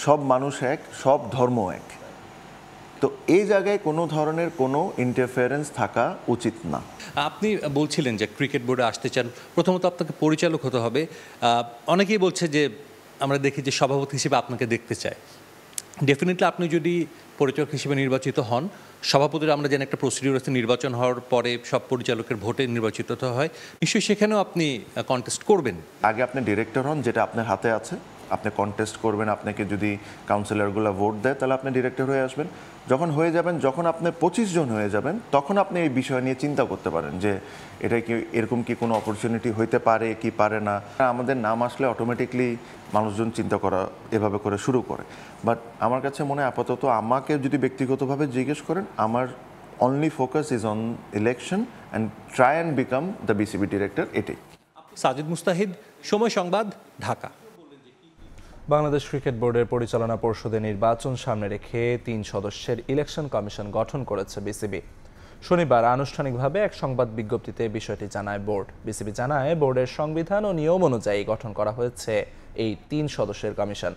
সব মানুষ এক, সব ধর্ম এক। তো এই জায়গায় কোনো ধরনের কোনো ইন্টারফারেন্স থাকা উচিত না। আপনি বলছিলেন যে ক্রিকেট বোর্ডে আসতে চান, প্রথমত আপনাকে পরিচালক হতে হবে। অনেকেই বলছে যে আমরা দেখি যে সভাপতি হিসেবে আপনাকে দেখতে চায়। ডেফিনেটলি আপনি যদি পরিচালক হিসেবে নির্বাচিত হন, সভাপতির আমরা জানি একটা প্রসিডিউর আছে, নির্বাচন হওয়ার পরে সব পরিচালকের ভোটে নির্বাচিত হয়, নিশ্চয়ই সেখানেও আপনি কন্টেস্ট করবেন। আগে আপনি ডিরেক্টর হন, যেটা আপনার হাতে আছে, আপনি কন্টেস্ট করবেন। আপনাকে যদি কাউন্সিলরগুলো ভোট দেয় তাহলে আপনি ডিরেক্টর হয়ে আসবেন। যখন হয়ে যাবেন, যখন আপনি 25 জন হয়ে যাবেন, তখন আপনি এই বিষয় নিয়ে চিন্তা করতে পারেন যে এটা কি এরকম কি কোনো অপরচুনিটি হইতে পারে কি পারে না। আমাদের নাম আসলে অটোমেটিকলি মানুষজন চিন্তা করা এভাবে করে শুরু করে। বাট আমার কাছে মনে হয় আপাতত আমাকে যদি ব্যক্তিগতভাবে জিজ্ঞেস করেন, আমার only focus is on election and try and become the BCB director. এটাই। সাজিদ মুস্তাহিদ, সময় সংবাদ, ঢাকা। বাংলাদেশ ক্রিকেট বোর্ডের পরিচালনা পর্ষদে নির্বাচন সামনে রেখে 3 সদস্যের ইলেকশন কমিশন গঠন করেছে বিসিবি। শনিবার আনুষ্ঠানিকভাবে এক সংবাদ বিজ্ঞপ্তিতে বিষয়টি জানায় বোর্ড। বিসিবি জানায়, বোর্ডের সংবিধান ও নিয়ম অনুযায়ী গঠন করা হয়েছে এই 3 সদস্যের কমিশন,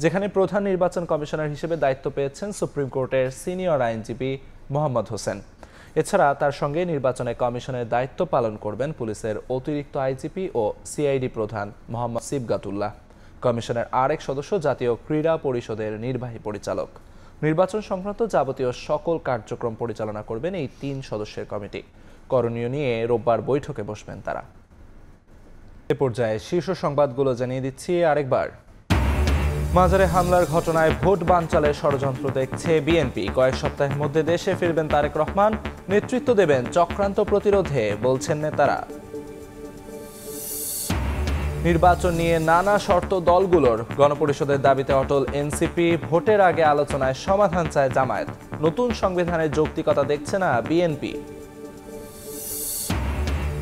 যেখানে প্রধান নির্বাচন কমিশনার হিসেবে দায়িত্ব পেয়েছেন সুপ্রিম কোর্টের সিনিয়র আইনজীবী মোহাম্মদ হোসেন। এছাড়া তার সঙ্গে নির্বাচনে কমিশনের দায়িত্ব পালন করবেন পুলিশের অতিরিক্ত আইজিপি ও সিআইডি প্রধান মোহাম্মদ সিবগাতুল্লাহ। কমিশনের আরেক সদস্য জাতীয় ক্রীড়া পরিষদের নির্বাহী পরিচালক। নির্বাচন সংক্রান্ত যাবতীয় সকল কার্যক্রম পরিচালনা করবেন এই 3 সদস্যের কমিটি। করণীয় নিয়ে রোববার বৈঠকে বসবেন তারা। এ পর্যায়ে শীর্ষ সংবাদগুলো জানিয়ে দিচ্ছি আরেকবার। মাজারে হামলার ঘটনায় ভোট বানচালের ষড়যন্ত্র দেখছে বিএনপি। কয়েক সপ্তাহের মধ্যে দেশে ফিরবেন তারেক রহমান, নেতৃত্ব দেবেন চক্রান্ত প্রতিরোধে, বলছেন নেতারা। নির্বাচন নিয়ে নানা শর্ত দলগুলোর, গণপরিষদের দাবিতে অটল এনসিপি, ভোটের আগে আলোচনায় সমাধান চায় জামায়াত, নতুন সংবিধানের যৌক্তিকতা দেখছে না বিএনপি।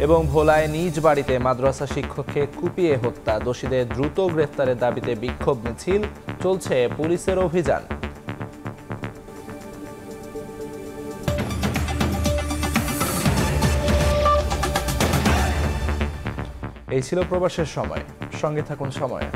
এবং ভোলায় নিজ বাড়িতে মাদ্রাসা শিক্ষককে কুপিয়ে হত্যা, দোষীদের দ্রুত গ্রেফতারের দাবিতে বিক্ষোভ মিছিল, চলছে পুলিশের অভিযান। এই ছিল প্রবাসের সময়। সঙ্গে থাকুন সময়ে।